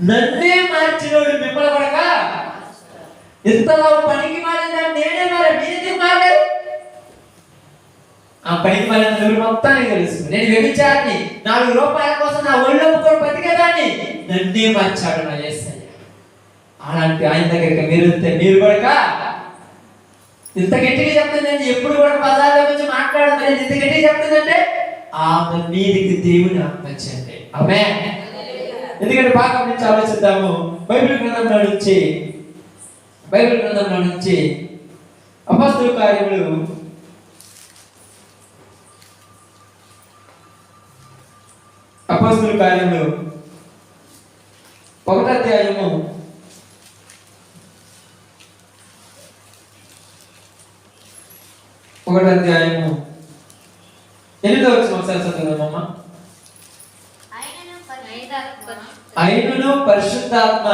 నన్నే మార్చినోడు మిమ్మల్ని కొడక ఎంతలో పనికి మారిందా? నేనే నేనెందుకు మారలేదు? ఆ పనికి మారిన ఎవరు మొత్తానికి తెలుసు. నేను వ్యభిచారిని, 4 రూపాయల కోసం నా ఒళ్ళో బతికేదాన్ని నన్నే మార్చాడు నా యేసయ్య. అలాంటి ఆయన దగ్గరికి మీరు మీరు కొడక ఇంత గట్టిగా చెప్తుందండి. ఎప్పుడు కూడా పదాల గురించి మాట్లాడదు. ఇంత గట్టిగా చెప్తుందంటే ఆమె మీదికి దేవుని ఆత్మచ్చండి. ఆమేన్. ఎందుకంటే బాగా నుంచి ఆలోచిద్దాము. బైబిల్ గ్రంథంలో నుంచి అపొస్తలుల కార్యములు 1వ అధ్యాయము 8వ వచనం ఒకసారి చదువుదామమ్మా. ఆయనను పరిశుద్ధాత్మ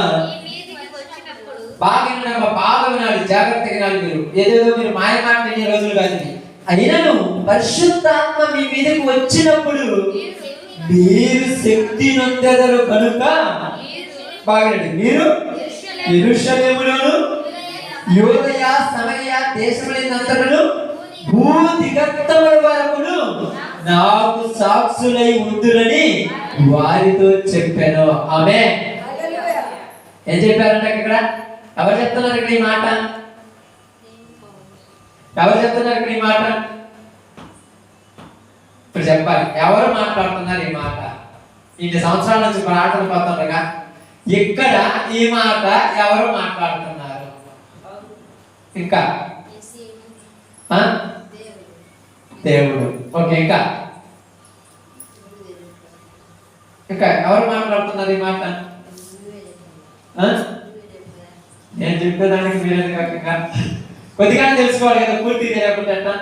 బాగా వినాలి, జాగ్రత్తగా వినాలి. మీరు ఏదేదో మీరు మాయ మాట వినే రోజులు కాదు. అయినను పరిశుద్ధాత్మ మీ మీదకి వచ్చినప్పుడు మీరు శక్తి నొందెదరు కనుక బాగండి మీరు యెరూషలేములోను యూదయ సమరయ దేశములంతటను భూదిగంతముల వరకును నాకు సాక్షులై ఉందురని వారితో చెప్పాను. ఆమేన్. ఏం చెప్పారంటే ఇక్కడ ఎవరు చెప్తున్నారు ఇక్కడ ఈ మాట? ఎవరు చెప్తున్నారు ఇక్కడ ఈ మాట? ఇప్పుడు చెప్పాలి ఎవరు మాట్లాడుతున్నారు ఈ మాట? ఇన్ని సంవత్సరాల నుంచి ప్రార్థన పోతుండగా ఇక్కడ ఈ మాట ఎవరు మాట్లాడుతున్నారు? ఇంకా దేవుడు. ఓకే, ఇంకా ఇంకా ఎవరు మాట్లాడుతున్నారు ఈ మాట? నేను చెప్పేదానికి మీరేది కాక కొద్దిగానే తెలుసుకోవాలి కదా, పూర్తి తెలియకుండా ఎట్లా?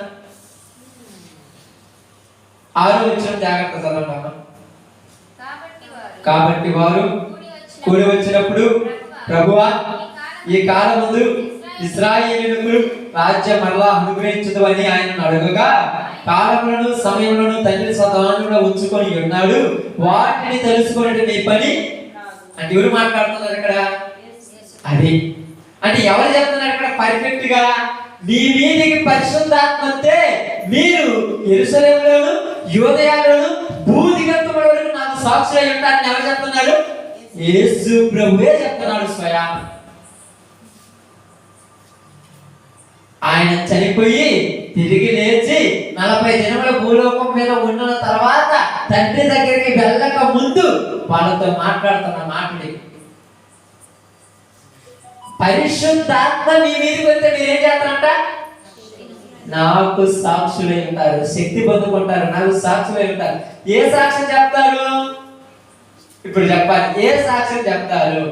6వ వచనం జాగ్రత్త చదవండి. కాబట్టి వారు కూడి వచ్చినప్పుడు ప్రభువా ఈ కాలమందు ఇశ్రాయేలీయులకు రాజ్యం మరలా అనుగ్రహించదు అని ఆయన అడగగా కాలములను సమయములను తండ్రి స్వతానుగా ఉంచుకొని ఉన్నాడు, వాటిని తెలుసుకునే నీ పని. అంటే ఎవరు మాట్లాడుతున్నారు ఇక్కడ? అది అంటే ఎవరు చెప్తున్నారు ఇక్కడ? పర్ఫెక్ట్ గా మీ మీదికి పరిశుద్ధాత్మ వస్తే మీరు యెరూషలేములోను యూదయలోను భూదిగంతముల వరకు నాకు సాక్షులై ఉంటారని ఎవరు చెప్తున్నారు? యేసు ప్రభువే చెప్తున్నాడు స్వయం. ఆయన చనిపోయి తిరిగి లేచి 40 దినముల భూలోకం మీద ఉన్న తర్వాత తండ్రి దగ్గరికి వెళ్ళక ముందు వాళ్ళతో మాట్లాడుతున్న మాటలు. పరిశుద్ధాత్మ మీ మీదకి వస్తే మీరేం చేస్తారంట? నాకు సాక్షులై ఉంటారు, శక్తి పొందుకుంటారు, నాకు సాక్షులై ఉంటారు. ఏ సాక్ష్యం చెప్తారు? ఇప్పుడు చెప్పాలి, ఏ సాక్ష్యం చెప్తారు?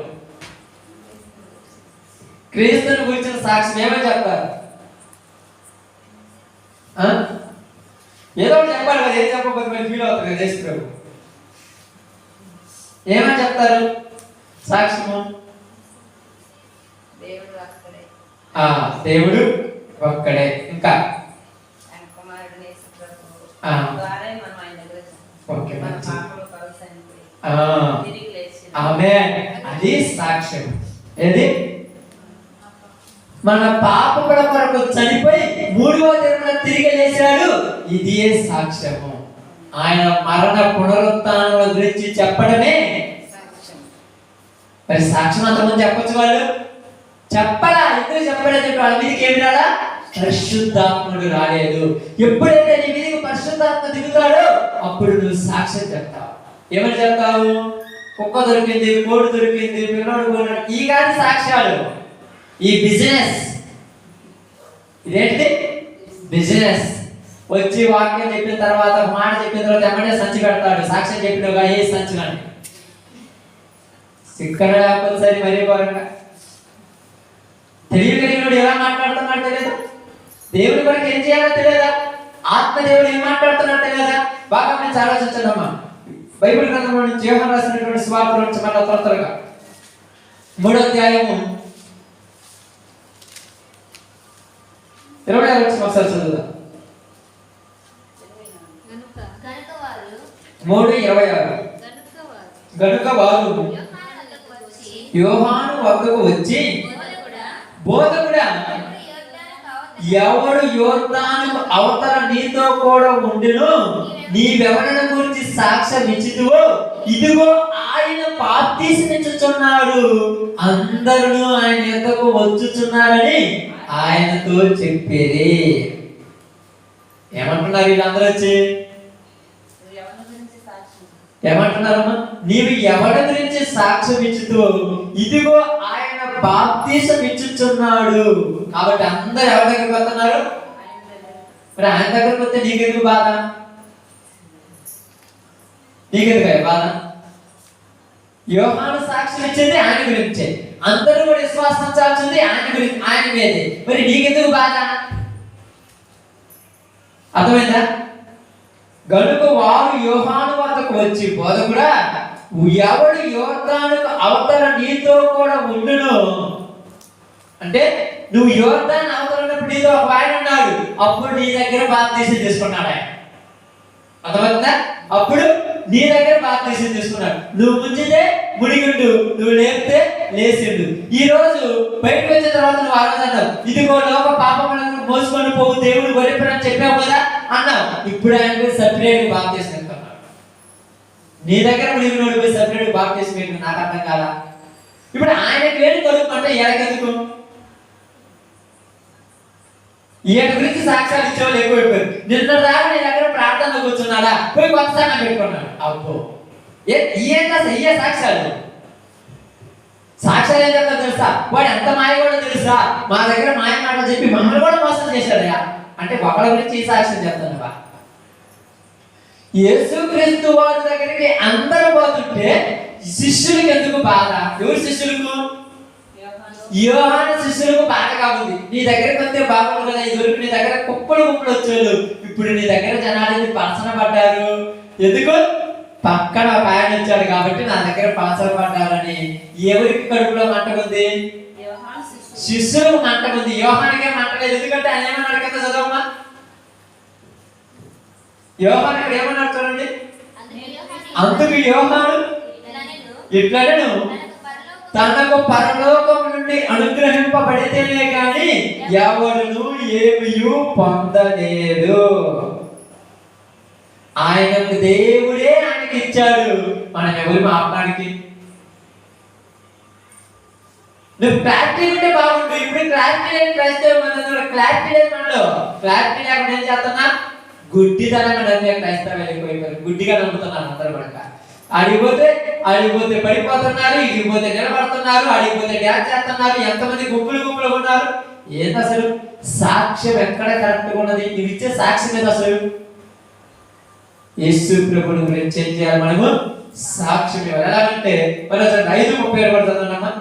క్రీస్తుని గురించిన సాక్ష్యం ఏమని చెప్తారు? ఏదో ఒకటి చెప్పాలి కదా, ఏం చెప్పకపోతే మరి ఫీల్ అవుతారు కదా యేసు ప్రభు. ఏమని చెప్తారు సాక్ష్యము? దేవుడు ఒక్కడే. ఇంకా ఆమేన్. అది సాక్ష్యం. ఏది? మన పాపముల కొరకు చనిపోయి 3వ దినమున తిరిగి లేచాడు. ఇది సాక్ష్యము. ఆయన మరణ పునరుత్థానాల గురించి చెప్పడమే సాక్ష్యం. మరి సాక్ష్యం అంతమంది చెప్పొచ్చు, వాళ్ళు చెప్పడా? ఎందుకు చెప్పలేదు? వాళ్ళ మీదకి ఏమి రాలా? పరిశుద్ధాత్ముడు రాలేదు. ఎప్పుడైతే నీ మీదకి పరిశుద్ధాత్మ దిగుతాడో అప్పుడు నువ్వు సాక్ష్యం చెప్తావు. ఏమని చెప్తావు? కుక్క దొరికింది, కోడి దొరికింది, పిల్లడు కొన్నాడు, ఈ కాదు సాక్ష్యాలు. ఈ బిజినెస్ ఇదేంటిది? బిజినెస్. వచ్చి వాక్యం చెప్పిన తర్వాత మాట చెప్పిన తర్వాత ఎమ్మడే సంచి పెడతాడు. సాక్ష్యం చెప్పినగా ఏ సంచి కానీ ఇక్కడ లేకపోతే సరే మరీ ఘోరంగా తెలియగలిగినోడు ఎలా మాట్లాడుతున్నాడు తెలియదా? దేవుడి కొరకు ఏం చేయాలో తెలియదా? ఆత్మదేవుడు ఏం మాట్లాడుతున్నాడు తెలియదా? బాగా మంచి ఆలోచించండి అమ్మా. బైబిల్ గ్రంథంలో నుంచి యోహాను రాసినటువంటి సువార్త నుంచి మళ్ళీ త్వరగా 3వ అధ్యాయము 26వ వచనం ఒకసారి చదువుదాం. 3:26. గనుక వారు యోహాను వద్దకు వచ్చి బోధకుడా, ఎవడు యోర్దాను అవతల నీతో కూడా ఉండును, నీవెవరిని గురించి సాక్ష్యం ఇచ్చితివో ఇదిగో ఆయన బాప్తిస్మమిచ్చుచున్నాడు, అందరూ ఆయన యొద్దకు వచ్చుచున్నారని ఆయనతో చెప్పేది. ఏమంటున్నారు వీళ్ళందరూ వచ్చి? ఏమంటున్నారమ్మా? నీవు ఎవరి గురించి సాక్ష్యం ఇచ్చుతావు, ఇదిగో ఆయన బాప్తిసం ఇచ్చుచున్నాడు. కాబట్టి అందరు ఎవరి దగ్గరికి వస్తున్నారు? మరి ఆయన దగ్గరికి వస్తే నీకెందుకు బాధ? నీకెందుకు బాధ? యోహాను సాక్ష్యం ఇచ్చింది ఆయన గురించే, అందరూ కూడా విశ్వాసం ఉంచాల్సింది ఆయన గురించి, ఆయన మీదే. మరి నీకెందుకు బాధ? అర్థమైందా? గనుక వారు యోహాను వద్దకు వచ్చి బోధకుడా, ఎవడు యోర్దానుకు అవతల నీతో కూడా ఉండును, అంటే నువ్వు యోర్దాను అవతల చేస్తున్నప్పుడు నీతో ఒక ఆయన ఉన్నాడు, అప్పుడు నీ దగ్గర బాప్తీసం తీసుకున్నాడు ఆయన. అర్థమవుతుందా? అప్పుడు నీ దగ్గర బాప్తీసం తీసుకున్నాడు. నువ్వు ముంచితే మునిగిండు, నువ్వు లేపితే లేచిండు. ఈ రోజు బయటకు వచ్చిన తర్వాత నువ్వు ఆ రోజు అన్నావు, ఇదిగో లోక పాపములను మోసుకొని పోవు దేవుడు గొర్రెపిల్లని చెప్పావు కదా అన్నావు. ఇప్పుడు ఆయన సపరేట్ బాప్తీసం ఇస్తున్నాడు. నీ దగ్గర మునిగినోడు పోయి సపరేట్ బాప్తీసం ఏంటి నాకు అర్థం కాదా? ఇప్పుడు ఆయనకి వేడి కొడుకుంటే ఎడకెందుకు? ఈయన గురించి సాక్ష్యాలు ఇచ్చేవాళ్ళు ఎక్కువైపోయారు. నిన్న దాకా నీ దగ్గర ప్రార్థనలో కూర్చున్నాడా, పోయి కొత్త సాక్షి పెట్టుకున్నాడు. అబ్బో ఇయ్యే సాక్ష్యాలు. సాక్ష్యాలు ఏం చెప్తా తెలుసా? వాడు ఎంత మాయ కూడా తెలుసా? మా దగ్గర మాయ మాటలు చెప్పి మమ్మల్ని కూడా మోసం చేశాడయా అంటే ఒకళ్ళ గురించి ఈ సాక్ష్యం చెప్తాను బా. యేసుక్రీస్తు వారి దగ్గరికి అందరూ పోతుంటే శిష్యులకు ఎందుకు బాధ? ఎవరు శిష్యులకు? యోహాను శిష్యులకు బాధగా ఉంది. నీ దగ్గరకు వస్తే బాగుంది కదా, ఇదివరకు నీ దగ్గర కుప్పలు వచ్చాడు, ఇప్పుడు నీ దగ్గర జనాలు పలసన పడ్డారు. ఎందుకు? పక్కన ఒక ఆయన వచ్చాడు కాబట్టి నా దగ్గర పలసన పడ్డారని. ఎవరికి కడుపులో మంటకుంది? శిష్యులకు మంటకుంది. యోహానికే మంటలేదు. ఎందుకంటే ఆయన ఏమన్నాడు కదా, చదవమ్మా. యోహాను ఇక్కడ ఏమన్నాడు చూడండి. అందుకు యోహాను ఇట్లనే తనకు పరలోకం నుండి అనుగ్రహింపబడితేనే కానీ ఎవరును ఏమీ పొందలేదు. ఆయనకు దేవుడే ఆయనకి ఇచ్చాడు, మనం ఎవరు మాట్లాడికి. నువ్వు క్లారిటీ ఉంటే బాగుంటుంది. ఇప్పుడు క్లారిటీ లేని క్రైస్తవ మన క్లారిటీ లేదు. మనలో క్లారిటీ లేకుండా ఏం చేస్తున్నా? గుడ్డితనంగా నమ్మే క్రైస్తవ వెళ్ళిపోయిపోయారు. గుడ్డిగా నమ్ముతున్నారు అందరూ కూడా. అడిగిపోతే పడిపోతున్నారు, ఇడిగిపోతే నిలబడుతున్నారు, అడిగిపోతే డ్యాన్స్ చేస్తున్నారు. ఎంతమంది గుంపులు ఉన్నారు. ఏంటి అసలు సాక్ష్యం ఎక్కడ కరెక్ట్గా ఉన్నది? నువ్వు ఇచ్చే సాక్ష్యం మీద అసలు యేసు ప్రభువుని గురించి ఏం చేయాలి? మనము సాక్ష్యం ఇవ్వాలి. ఎలాగంటే మరి 5:37 పడుతుందమ్మా.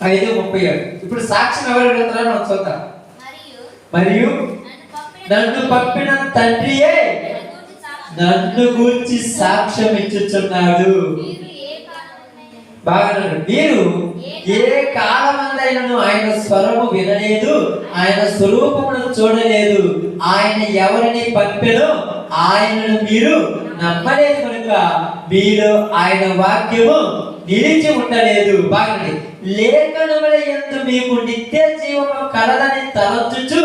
5:37. ఇప్పుడు సాక్ష్యం ఎవరు పెడతారో మనం చూద్దాం. మరియు నన్ను పంపిన తండ్రియే నన్ను గూర్చి సాక్ష్యం ఇచ్చుచున్నాడు. బాగా మీరు ఏ కాలమందైనను ఆయన స్వరము వినలేదు, ఆయన స్వరూపమును చూడలేదు. ఆయన ఎవరిని పంపెనో ఆయనను మీరు నమ్మలేదు కనుక మీలో ఆయన వాక్యము నిలిచి ఉండలేదు. బాగండి. లేఖనముల యందు మీకు నిత్య జీవము కలదని తలంచుచు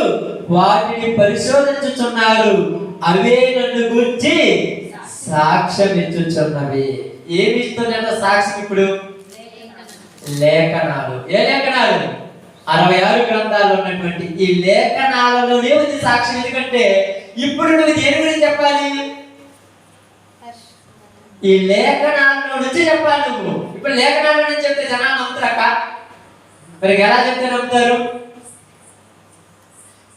వాటిని పరిశోధించుచున్నారు. అవే నన్ను గురించి సాక్ష్యం ఇచ్చుచున్నవి. ఏమి ఇస్తున్నా సాక్ష్యం? ఇప్పుడు లేఖనాలు. ఏ లేఖనాలు? 66 గ్రంథాల్లో ఉన్నటువంటి ఈ లేఖనాలలోనే ఉంది సాక్ష్యం. ఎందుకంటే ఇప్పుడు నువ్వు దేని గురించి చెప్పాలి? ఈ లేఖనాల్లో నుంచి చెప్పాలి నువ్వు. ఇప్పుడు లేఖనాల్లో నుంచి చెప్తే జనాలు నమ్ముతారక్క. మరి ఎలా చెప్తే నమ్ముతారు?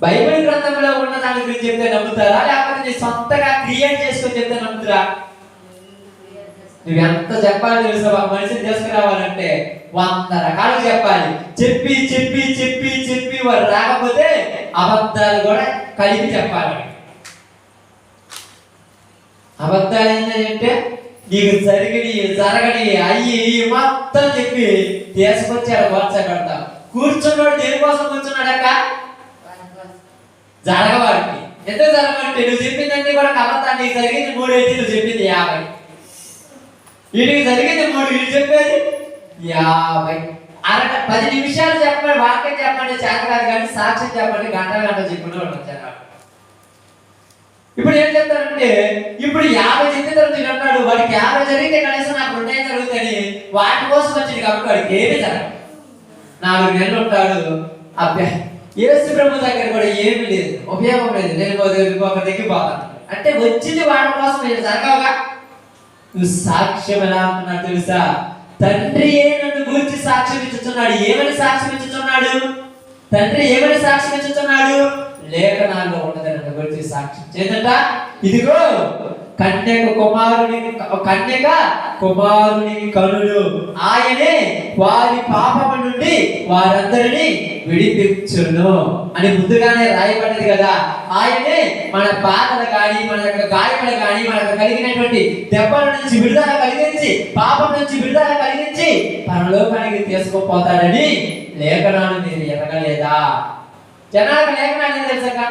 బైబిల్ గ్రంథంలో ఉన్న దాని గురించి చెప్తే నమ్ముతారా, లేకపోతే నీ సొంతగా క్రియేట్ చేసుకొని చెప్తే నమ్ముతారా? నువ్వు ఎంత చెప్పాలి తెలుసా? ఒక మనిషిని తీసుకురావాలంటే 100 రకాలు చెప్పాలి. చెప్పి చెప్పి చెప్పి చెప్పి వారు రాకపోతే అబద్ధాలు కూడా కలిపి చెప్పాలి. అబద్ధాలు ఏంటంటే నీకు జరగని అయ్యి మొత్తం చెప్పి తీసుకొచ్చి అక్కడ వరుస కూర్చున్నాడు. దేనికోసం కూర్చున్నాడక్క? జరగవాడికి. ఎందుకు జరగమంటే నువ్వు చెప్పిందంటే కూడా అబద్ధాలు. నీకు జరిగింది 3 అయితే నువ్వు చెప్పింది 50. వీడికి జరిగింది 3, వీడు చెప్పేది 50. 10 నిమిషాలు చెప్పండి, వాక్యం చెప్పండి చేత కాదు, కానీ సాక్ష్యం చెప్పండి గంటలు చెప్పుకుంటూ ఉంటారు. ఇప్పుడు ఏం చెప్తారంటే ఇప్పుడు 50 చెప్పిన తర్వాత అంటాడు వాడికి 50 జరిగితే కనీసం నాకు 2 జరుగుతాయి. వాటి కోసం వచ్చింది కాబట్టి వాడికి ఏమీ జరగదు. 4 నెలలు ఉంటాడు. అబ్బాయి యేసు ప్రభు దగ్గర కూడా ఏమీ లేదు, ఉపయోగం లేదు. నేను ఒక దగ్గర పోతాను అంటే వచ్చింది వాడి కోసం. నేను జరగవుగా. నువ్వు సాక్ష్యం ఎలా అంటున్నాడు తెలుసా? తండ్రి నన్ను గురించి సాక్ష్యం ఇచ్చుచున్నాడు. ఏమని సాక్ష్యం ఇచ్చుచున్నాడు? తండ్రి ఏమని సాక్ష్యం ఇచ్చుచున్నాడు? లేఖనాల్లో ఉన్నది నన్ను గురించి సాక్ష్యం చేదట. ఇదిగో కన్యక కుమారుని కనుడు, ఆయనే వారి పాపము నుండి వారందరినీ విడిపించును అని ముందుగానే రాయబడింది కదా. ఆయనే మన బాధలు కానీ, మన యొక్క గాయములు కానీ, మనకు కలిగినటువంటి దెబ్బల నుంచి విడుదల కలిగించి, పాపం నుంచి విడుదల కలిగించి పరలోకానికి తీసుకుపోతాడని లేఖనాలు మీరు ఎరగలేదా? జనాలకు లేఖనాలు ఏం తెలుసాక?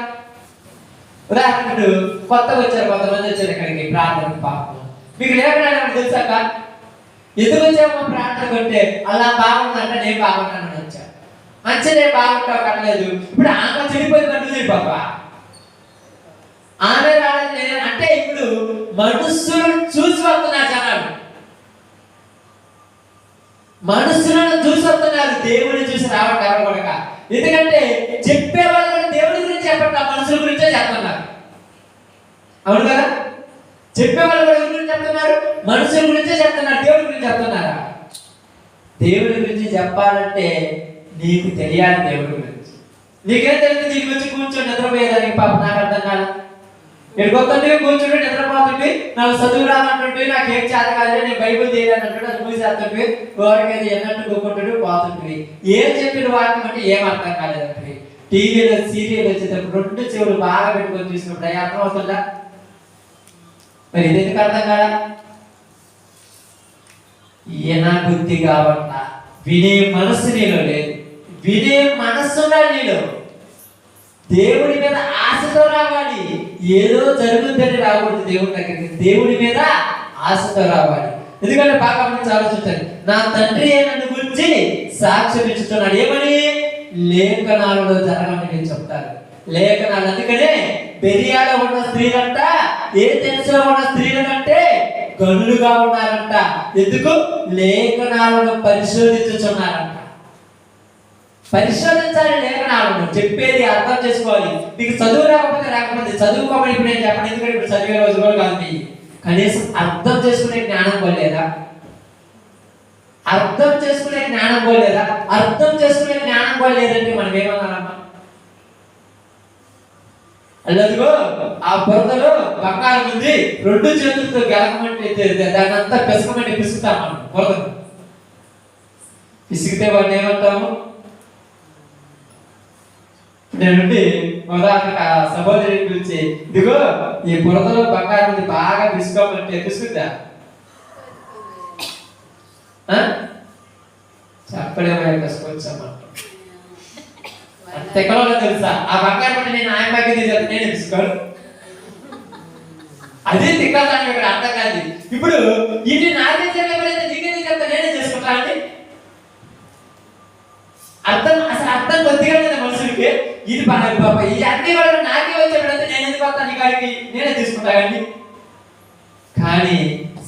ఉదాహరణకు కొత్తగా వచ్చారు, కొంతమంది వచ్చారు ఇక్కడికి ప్రార్థన పాపం. మీకు లేఖనాలు ఏమైనా తెలుసాక? ఎందుకు వచ్చామో ప్రార్థన కంటే అలా బాగుందంట, నేను బాగుంటానని వచ్చాను. మంచిదే, బాగుంటావు కట్టలేదు. ఇప్పుడు ఆమె చెడిపోయింది అంటే పాప ఆమె రాలేదు అంటే ఇప్పుడు మనుషులను చూసి వస్తున్నారు జనాలు, మనుషులను చూసి వస్తున్నారు, దేవుడిని చూసి రావడం ఎవరు కొడక. ఎందుకంటే చెప్పే వాళ్ళు కూడా దేవుడి గురించి చెప్పండి, మనుషుల గురించే చెప్తున్నారు. అవును కదా? చెప్పే వాళ్ళు కూడా ఎవరి గురించి చెప్తున్నారు? మనుషుల గురించే చెప్తున్నారు, దేవుడి గురించి చెప్తున్నారా? దేవుడి గురించి చెప్పాలంటే నీకు తెలియాలి. దేవుడి గురించి నీకేం తెలియదు. నీకు వచ్చి కూర్చొని నిద్రపోయేదానికి పాప నాకు అర్థం కాదు. మీరు కొత్తంటే కూర్చుంటే నిద్రపోతుంటే, నాకు చదువు రాదంటుంటే, నాకు ఏం చేత కాదు, నేను బైబుల్ చేయాలంటుంటే, అది మూసేస్తుంటే, గోడకైతే ఎన్నట్టు కూకుంటుంటే పోతుంటుంది. ఏం చెప్పిన వాక్యం అంటే ఏం అర్థం కాలేదంటే, టీవీలో సీరియల్ వచ్చేటప్పుడు 2 చెవులు బాగా పెట్టుకొని చూసినప్పుడు అవి అర్థం అవుతుందా? మరి ఇది ఎందుకు అర్థం కాదా? ఈయన బుద్ధి కావట్ల, వినే మనస్సు నీలో లేదు. వినే మనస్సు ఉండాలి నీలో. దేవుడి మీద ఆశతో రావాలి. ఏదో జరుగుతుందని రాకూడదు దేవుడి దగ్గరికి, దేవుడి మీద ఆశతో రావాలి. ఎందుకంటే బాగా నుంచి ఆలోచించాలి. నా తండ్రి నన్ను గురించి సాక్ష్యం ఇచ్చుతున్నాడు. ఏమని? లేఖనాలలో జరగమని చెప్తారు. లేఖనాలు. అందుకనే బెరియాలో ఉన్న స్త్రీలంట ఏథెన్స్లో ఉన్న స్త్రీల కంటే గనులుగా ఉన్నారంట. ఎందుకు? లేఖనాలను పరిశోధించుచున్నారంట. పరిశోధించాలి లేఖనాలను, చెప్పేది అర్థం చేసుకోవాలి. మీకు చదువు రాకపోతే చదువుకోమని ఇప్పుడు నేను చెప్పండి, ఎందుకంటే ఇప్పుడు చదివే రోజు కూడా కాదు. కనీసం అర్థం చేసుకునే జ్ఞానం పోలేదా? అర్థం చేసుకునే జ్ఞానం పోలేదా? అర్థం చేసుకునే జ్ఞానం పోలేదంటే మనం ఏమన్నారమ్మా? అల్లదిగో ఆ బురదలో బంగారం ఉంది, 2 చేతులతో గెలకమంటే దాన్ని అంతా పిసకమంటే పిసుకుతాం మనం. బురదను పిసికితే వాడిని ఏమంటాము? నేనుండి ఉదాహరణ సహోదరి పిలిచి, ఇదిగో ఈ బురదలో బంగారం ఉంది, బాగా పిసుకోమంటే పిసుకుతా? చెప్పలేమో పిసుకొచ్చామంట. తెక్కలో తెలుసా? ఆ బంగారం అంటే నేను ఆయన బాగా తీసేది, నేనే తీసుకోను. అదే తిక్కదాన్ని ఇక్కడ అర్థం కాదు. ఇప్పుడు ఇది నాకే చెప్పలేదు, నీకే చెప్తా, నేనే చేసుకుంటా అండి. అర్థం అసలు అర్థం కొద్దిగా లేదా మనుషులకి? ఇది బాగా పాప ఈ అన్ని వాళ్ళు నాకే వచ్చేప్పుడైతే నేను ఎందుకు వస్తాను నీ కాడికి, నేనే తీసుకుంటా అండి. కానీ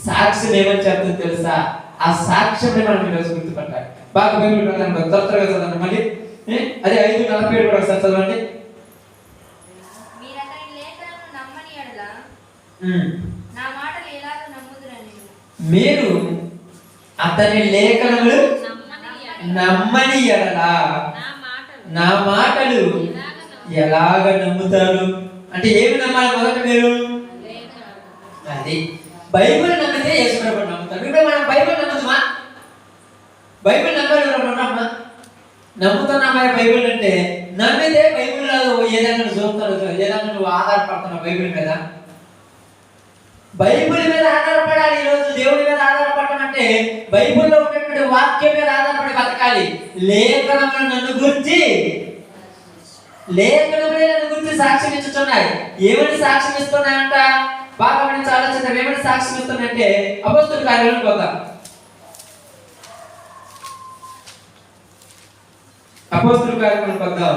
సాక్ష్యం ఏమని చెప్తుంది తెలుసా? ఆ సాక్ష్యం మనం ఈరోజు గుర్తుపట్టాలి. బాగా బైబిల్ ప్రకారం త్వరగా చదవండి. మళ్ళీ అదే 5:47 కూడా ఒకసారి చదవండి. మీరు అతని లేఖనములు నమ్మని ఎడల నా మాటలు ఎలాగ నమ్ముతారు? అంటే ఏమి నమ్మాలి మొదట మీరు? అది బైబిల్ నమ్మితే యేసుప్రభువుని నమ్ముతారు. ఇప్పుడు మనం బైబిల్ నమ్ముతామా? బైబిల్ నమ్మాలమ్మా, నమ్ముతున్నామా? బైబిల్ అంటే నమ్మితే బైబిల్ ఏదైనా చూస్తాడు, ఏదైనా నువ్వు ఆధారపడుతున్నావు బైబిల్ మీద. బైబిల్ మీద ఆధారపడాలి. ఈరోజు దేవుడి మీద ఆధారపడటం అంటే బైబిల్లో ఉన్నటువంటి వాక్యం మీద ఆధారపడి బతకాలి. లేఖనములు నన్ను గురించి సాక్ష్యం ఇస్తున్నాయి. ఏమని సాక్ష్యం ఇస్తున్నాయంట? బాగా నుంచి ఆలోచిద్దాం. ఏమని సాక్ష్యం ఇస్తున్నాయంటే అపోస్తలుల కార్యాలకు పోదాం. అపోస్తలుల కార్యాలకు పోదాం.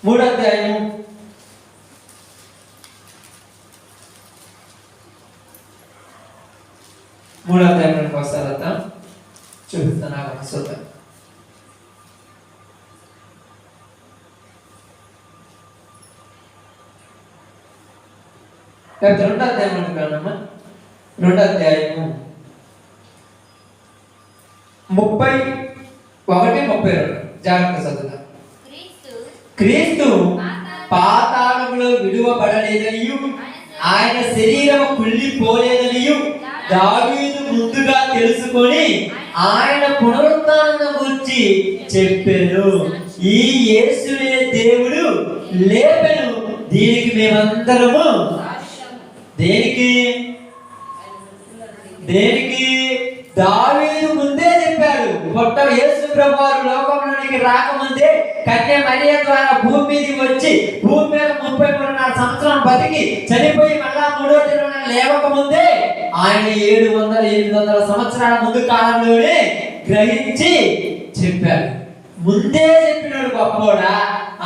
3వ అధ్యాయం 3వ అధ్యాయంలోకి వస్తారట. చూపిస్తాను చూద్దాం. లేకపోతే 2వ అధ్యాయంలోకి వెళ్ళమ్మా. 2వ అధ్యాయము 31-32 జాగ్రత్త చదువుతాం. క్రీస్తు పాతాళములో విడువబడలేదనియు ఆయన శరీరము కుళ్ళిపోలేదనియు దావీదు ముందుగా తెలుసుకొని ఆయన పునరుత్థానం గురించి చెప్పాను. ఈ యేసునే దేవుడు లేపెను, దీనికి మేమందరము దేనికి దావీదు ముందే చెప్పాడు. కొత్త యేసు ప్రభువారు లోకంలోనికి లోకానికి రాకముందే కన్య మరియ ద్వారా భూమి మీదకి వచ్చి భూమి మీద 33.5 సంవత్సరం బతికి చనిపోయి మళ్ళా 3వ దినాన లేవకముందే ఆయన 700-800 సంవత్సరాల ముందు కాలంలోనే గ్రహించి చెప్పారు. ముందే చెప్పినాడు గొప్పోడా.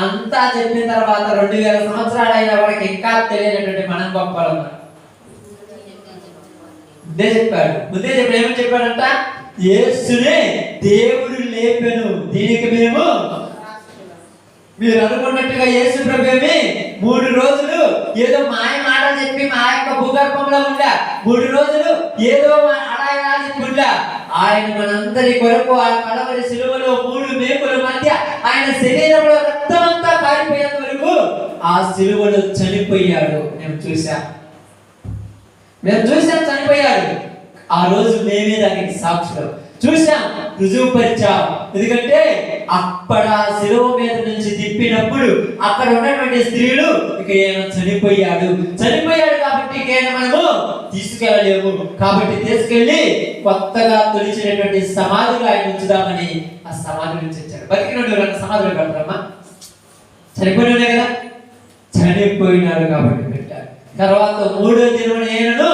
అంతా చెప్పిన తర్వాత 2000 సంవత్సరాలు అయిన వాడికి ఇంకా తెలియనటువంటి మనం గొప్పలు. ముందే చెప్పాడు. ముందే చెప్పి ఏమని చెప్పాడంట? యేసునే దేవుడు లేపెను. దీనికి మేము మీరు అనుకున్నట్టుగా యేసు ప్రభువే 3 రోజులు ఏదో మాయ మాటలు చెప్పి మా యొక్క భూగర్భంలో ఉండా 3 రోజులు ఏదో అలా చెప్పుండా ఆయన మనందరి కొరకు ఆ కలవరి శిలువలో 3 మేకుల మధ్య ఆయన శరీరంలో రక్తమంతా కారిపోయేంత వరకు ఆ శిలువలో చనిపోయాడు. మేము చూసాం చనిపోయాడు. ఆ రోజు మేమే దానికి సాక్షులు చూసాం, రుజువుపరిచాం. ఎందుకంటే అక్కడ శిలువ మీద నుంచి తిప్పినప్పుడు అక్కడ ఉన్నటువంటి స్త్రీలు ఇక ఈయన చనిపోయాడు కాబట్టి ఇక మనము తీసుకెళ్ళలేము. కాబట్టి తీసుకెళ్లి కొత్తగా తొలిచినటువంటి సమాధిలో ఆయన ఉంచుదామని ఆ సమాధి నుంచి వచ్చాడు. బతికినట్టు సమాధిలో పెడతారమ్మా, చనిపోయినాడే కదా, చనిపోయినాడు కాబట్టి పెట్టారు. తర్వాత 3వ దినం ఆయనను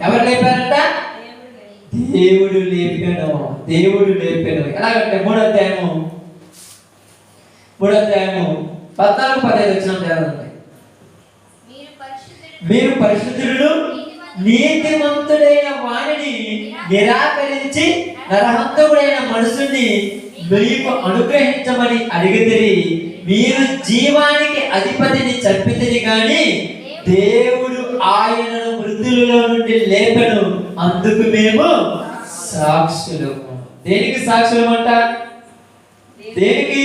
ఎవరు లేపారంట? దేవుడు లేపాను. ఎలాగంటే 3వ అధ్యాయము 14-15 వచ్చిన చదవండి. మీరు పరిశుద్ధులను నీతిమంతుడైన వాణిని నిరాకరించి నరహంతకుడైన మనుషుల్ని మీకు అనుగ్రహించమని అడిగితిరి. మీరు జీవానికి అధిపతిని చంపితిరి గాని దేవుడు ఆయనను మృతులలో నుండి లేపెను. అందుకు మేము సాక్షులము. దేనికి సాక్షులము అంట? దేనికి?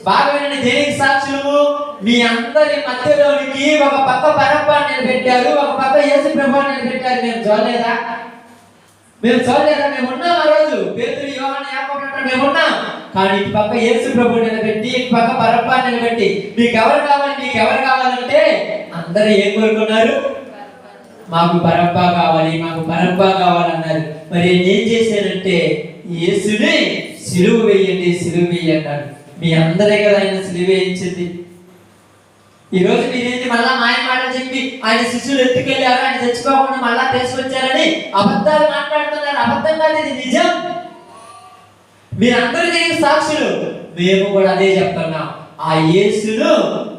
బాగా వినండి. దేనికి సాక్షులము? మీ అందరి మధ్యలోనికి ఒక పక్క పరబ్బాన్ని నిలబెట్టారు, ఒక పక్క యేసు ప్రభువుని నిలబెట్టారు. మేము చూడలేదా? మేము ఉన్నాం. ఆ రోజు పేతురు, యోహాను, యాకోబు అంటే మేము ఉన్నాం. కానీ ఇటు పక్క యేసు ప్రభువుని నిలబెట్టి ఇటు పక్క పరబ్బాన్ని నిలబెట్టి మీకు ఎవరు కావాలంటే అందరూ ఏం కోరుకున్నారు? మాకు బరబ్బా కావాలన్నారు. మరి ఏం చేశానంటే యేసుని సిలువ వేయండి అన్నాడు. మీ అందరే కదా ఆయన సిలువ వేయించింది. ఈ రోజు మీరేంటి మళ్ళా మాయ మాటలు చెప్పి ఆయన శిష్యులు ఎత్తుకెళ్ళారు, ఆయన తెచ్చుకోకుండా మళ్ళా తీసుకొచ్చారని అబద్ధాలు మాట్లాడుతున్నారు. అబద్ధం కాదు, ఇది నిజం. మీరందరూ దీనికి సాక్షులు. మేము కూడా అదే చెప్తున్నాం. ఆ యేసును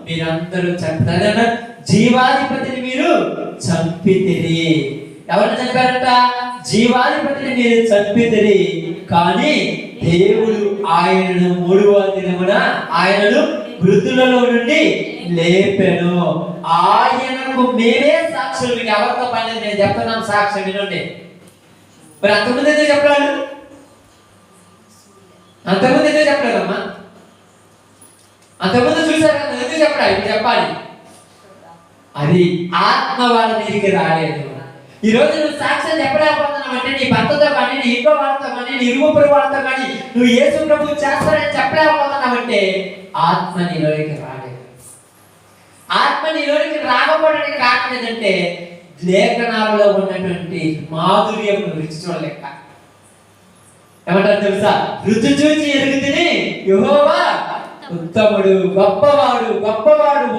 మీరందరూ చంపుతారు. జీవాధిపతిని మీరు చంపితిరి. ఎవరిని చంపారంట? జీవాధిపతిని మీరు చంపితిరి. కానీ దేవుడు ఆయనను 3వ దినమున ఆయనను మృతులలో నుండి లేపెను. ఆయనకు మేమే సాక్షులు. మీకు ఎవరితో పని లేదు, నేను చెప్తున్నాను సాక్ష్యం వినండి. మరి అంతకుముందు ఎందుకు చెప్పలేదు? అంతకుముందు ఎందుకు చెప్పలేదమ్మా? అంతకుముందు చూసారు కదా, ఎందుకు చెప్పాలి? ఇప్పుడు చెప్పాలి. అది ఆత్మ వాళ్ళ మీదకి రాలేదు. ఈ రోజు నువ్వు సాక్ష్యం చెప్పలేకపోతున్నావు అంటే నీ భర్తతో కానీ, నీ ఇంట్లో వాళ్ళతో కానీ, నీ ఇరుగు పొరుగు వాళ్ళతో కానీ నువ్వు యేసు ప్రభువు చేస్తానని చెప్పలేకపోతున్నావంటే ఆత్మ నీలోకి రాలేదు. ఆత్మ నీలోకి రాకపోవడానికి కారణం ఏంటంటే లేఖనాలలో ఉన్నటువంటి మాధుర్యం రుచి చూడలేక. ఏమంటారు తెలుసా? రుచి చూచి ఎరుగుతుంది యెహోవా ఉత్తముడు, గొప్పవాడు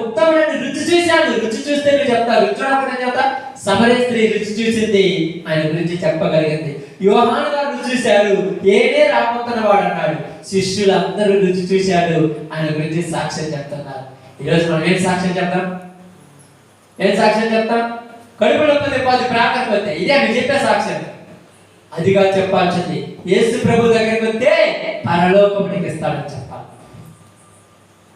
ఉత్తముడని రుచి చూశాడు. రుచి చూస్తే నువ్వు చెప్తావు, రుచి చూడకపోతే చెప్తా. సమరయ స్త్రీ రుచి చూసింది, ఆయన గురించి చెప్పగలిగింది. యోహాను గారు రుచి చూశారు, ఏడే రాబోతున్న వాడు అన్నాడు. శిష్యులందరూ రుచి చూశాడు, ఆయన గురించి సాక్ష్యం చెప్తున్నారు. ఈరోజు మనం ఏం సాక్ష్యం చెప్తాం? కడుపులో పోతే ప్రార్థన పోతే ఇదే మీరు చెప్పే సాక్ష్యం. అదిగా చెప్పాల్సింది. యేసు ప్రభు దగ్గరికి వస్తే పరలోకమునికి ఇస్తాడని చెప్పాలి.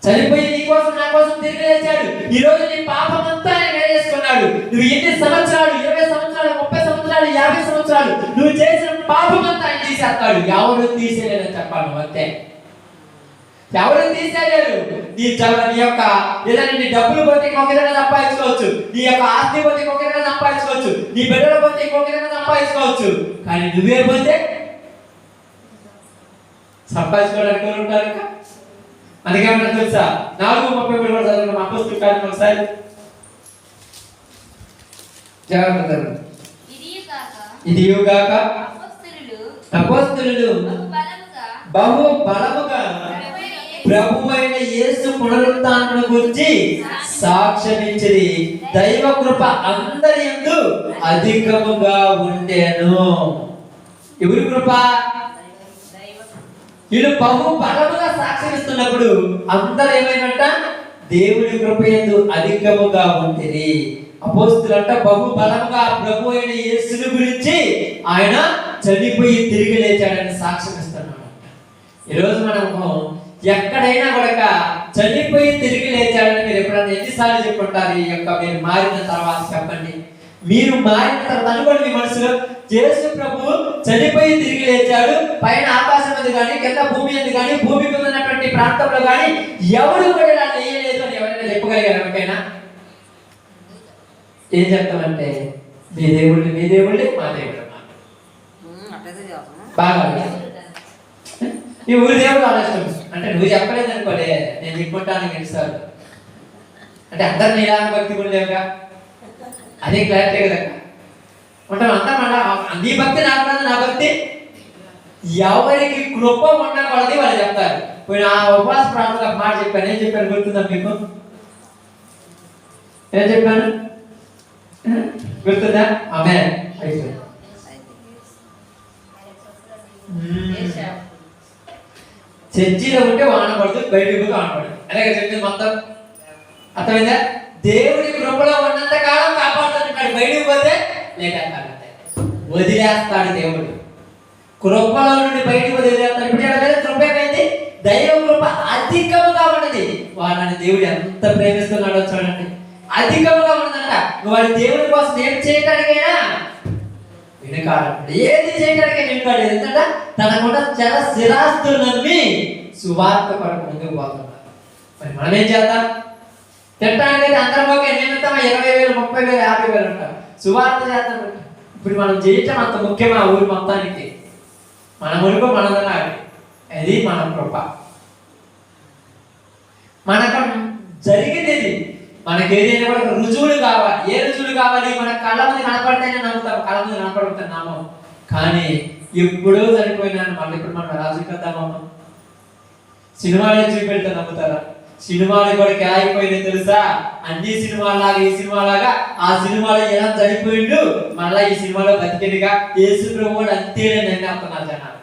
చనిపోయి నీ కోసం నా కోసం తిరిగి లేచాడు. ఈ రోజు నీ పాపం అంతా ఆయన వేసుకున్నాడు. నువ్వు ఎన్ని సంవత్సరాలు, 20 సంవత్సరాలు, 30 సంవత్సరాలు, 50 సంవత్సరాలు నువ్వు చేసిన పాపం అంతా ఆయన తీసేస్తాడు. ఎవరు తీసేయలేదని చెప్పాలి. అంతే, ఎవరు తీసేయలేరు. నీ యొక్క ఏదైనా నీ డబ్బులు పోతే ఇంకొక విధంగా సంపాదించుకోవచ్చు, నీ యొక్క ఆస్తి పోతే ఇంకొక విధంగా సంపాదించుకోవచ్చు, నీ బిడ్డలు పోతే ఇంకొక విధంగా సంపాదించుకోవచ్చు. కానీ నువ్వే పోతే సంపాదించుకోవడానికి ఎవరు ఉంటారు? ఇంకా అందుకే మనకు తెలుసా 4:33 కూడా చదువుకున్నాం. అపోస్తలుల కార్యం ఒకసారి జాగ్రత్త. ఇదియుగాక అపోస్తలులు బహు బలముగా ప్రభువైన యేసు పునరుత్థానమును గురించి సాక్ష్యమిచ్చిరి. దైవ కృప అందరి యందు అధికముగా ఉండెను. ఎవరి కృప? వీళ్ళు బహు బలముగా సాక్ష్యం ఇస్తున్నప్పుడు అందరూ ఏమైనట్ట? దేవుడి కృప యందు అధికముగా ఉండిరి. అపోస్తులంట బహు బలముగా ప్రభు అయిన యేసుని గురించి ఆయన చనిపోయి తిరిగి లేచాడని సాక్ష్యం ఇస్తున్నాడు. ఈరోజు మనము ఎక్కడైనా కూడా చనిపోయి తిరిగి లేచాడని మీరు ఎప్పుడైనా ఎన్నిసార్లు చెప్పుకుంటారు? ఈ యొక్క మీరు మారిన తర్వాత చెప్పండి. మీరు మారిన తర్వాత అనుకోండి మీ మనసులో, యేసు ప్రభు చనిపోయి తిరిగి లేచాడు, పైన ఆకాశం మీద కానీ కింద భూమి మీద కానీ భూమి మీద ఉన్నటువంటి ప్రాంతంలో కానీ ఎవరు కూడా ఇలా లేయలేదు అని ఎవరైనా చెప్పగలిగారు? ఎవరికైనా ఏం చెప్తామంటే మీ దేవుళ్ళు మా దేవుళ్ళు బాగా ఈ ఊరి దేవుడు ఆలోచన అంటే నువ్వు చెప్పలేదు అనుకోలే, నేను చెప్పుకుంటాను గెలుస్తాను అంటే అందరు నీలాగా భక్తి కూడా లేవుగా, అదే క్లారిటీ కదా ఉంటాం అంతా. మళ్ళా నీ భక్తి నా భక్తి ఎవరికి కృప ఉండకూడదు వాళ్ళు చెప్తారు. పోయిన ఆ ఉపవాస ప్రార్థన మాట చెప్పాను. ఏం చెప్పాను గుర్తుందా మీకు? ఏం చెప్పాను గుర్తుందా? ఆమె చర్చిలో ఉంటే వాన పడుతుంది, బయటకు పోతే వాన పడుతుంది. అలాగే చెప్పింది మొత్తం అర్థమైందా? దేవుడి కృపలో ఉన్నంత కాలం కాపాడుతాడు, బయటకు పోతే లేక వదిలేస్తాడు. దేవుడు కృపలో నుండి బయటకు వదిలేస్తాడు. ఇప్పుడు కృప ఏమైంది? దైవ కృప అధికముగా ఉన్నది. వాళ్ళని దేవుడు ఎంత ప్రేమిస్తున్నాడో చూడండి, అధికముగా ఉన్నదంట. వాడి దేవుడి కోసం ఏం చేయడానికైనా వెనుకాడు, ఏది చేయడానికి వెనుకాడు. ఎందుకంటే తనకున్న చాలా స్థిరాస్తులు నమ్మి సువార్త కొరకు ముందుకు పోతున్నారు. మరి మనం ఏం చేద్దాం? తిట్టడానికైతే అందరం ఓకే, నిమిత్తం 20,000, 30,000, 50,000 అంటారు. సువార్త చేద్దాం. ఇప్పుడు మనం చేయటం అంత ముఖ్యమా ఊరి మొత్తానికి? మన మునుపు మనదనాలి, అది మన కృప. మనకు జరిగింది మనకి ఏదైనా కూడా రుజువులు కావాలి. ఏ రుజువులు కావాలి? మన కళ్ళ ముందు కనపడితేనే నమ్ముతాం, కళ్ళ ముందు కనపడుతుంది నామం. కానీ ఎప్పుడో చనిపోయినాను మళ్ళీ ఇప్పుడు మనం రాజు కద్దామమ్మ సినిమాలు చూపెడితే నమ్ముతారా? సినిమాలు కూడా ఆగిపోయినాయి తెలుసా? అన్ని సినిమాలాగా ఈ సినిమాలాగా ఆ సినిమాలో ఎలా చనిపోయిండు, మళ్ళా ఈ సినిమాలో బతికేదిగా యేసు ప్రభువుడు అంతేనే నమ్మేస్తున్నారు జనాలు.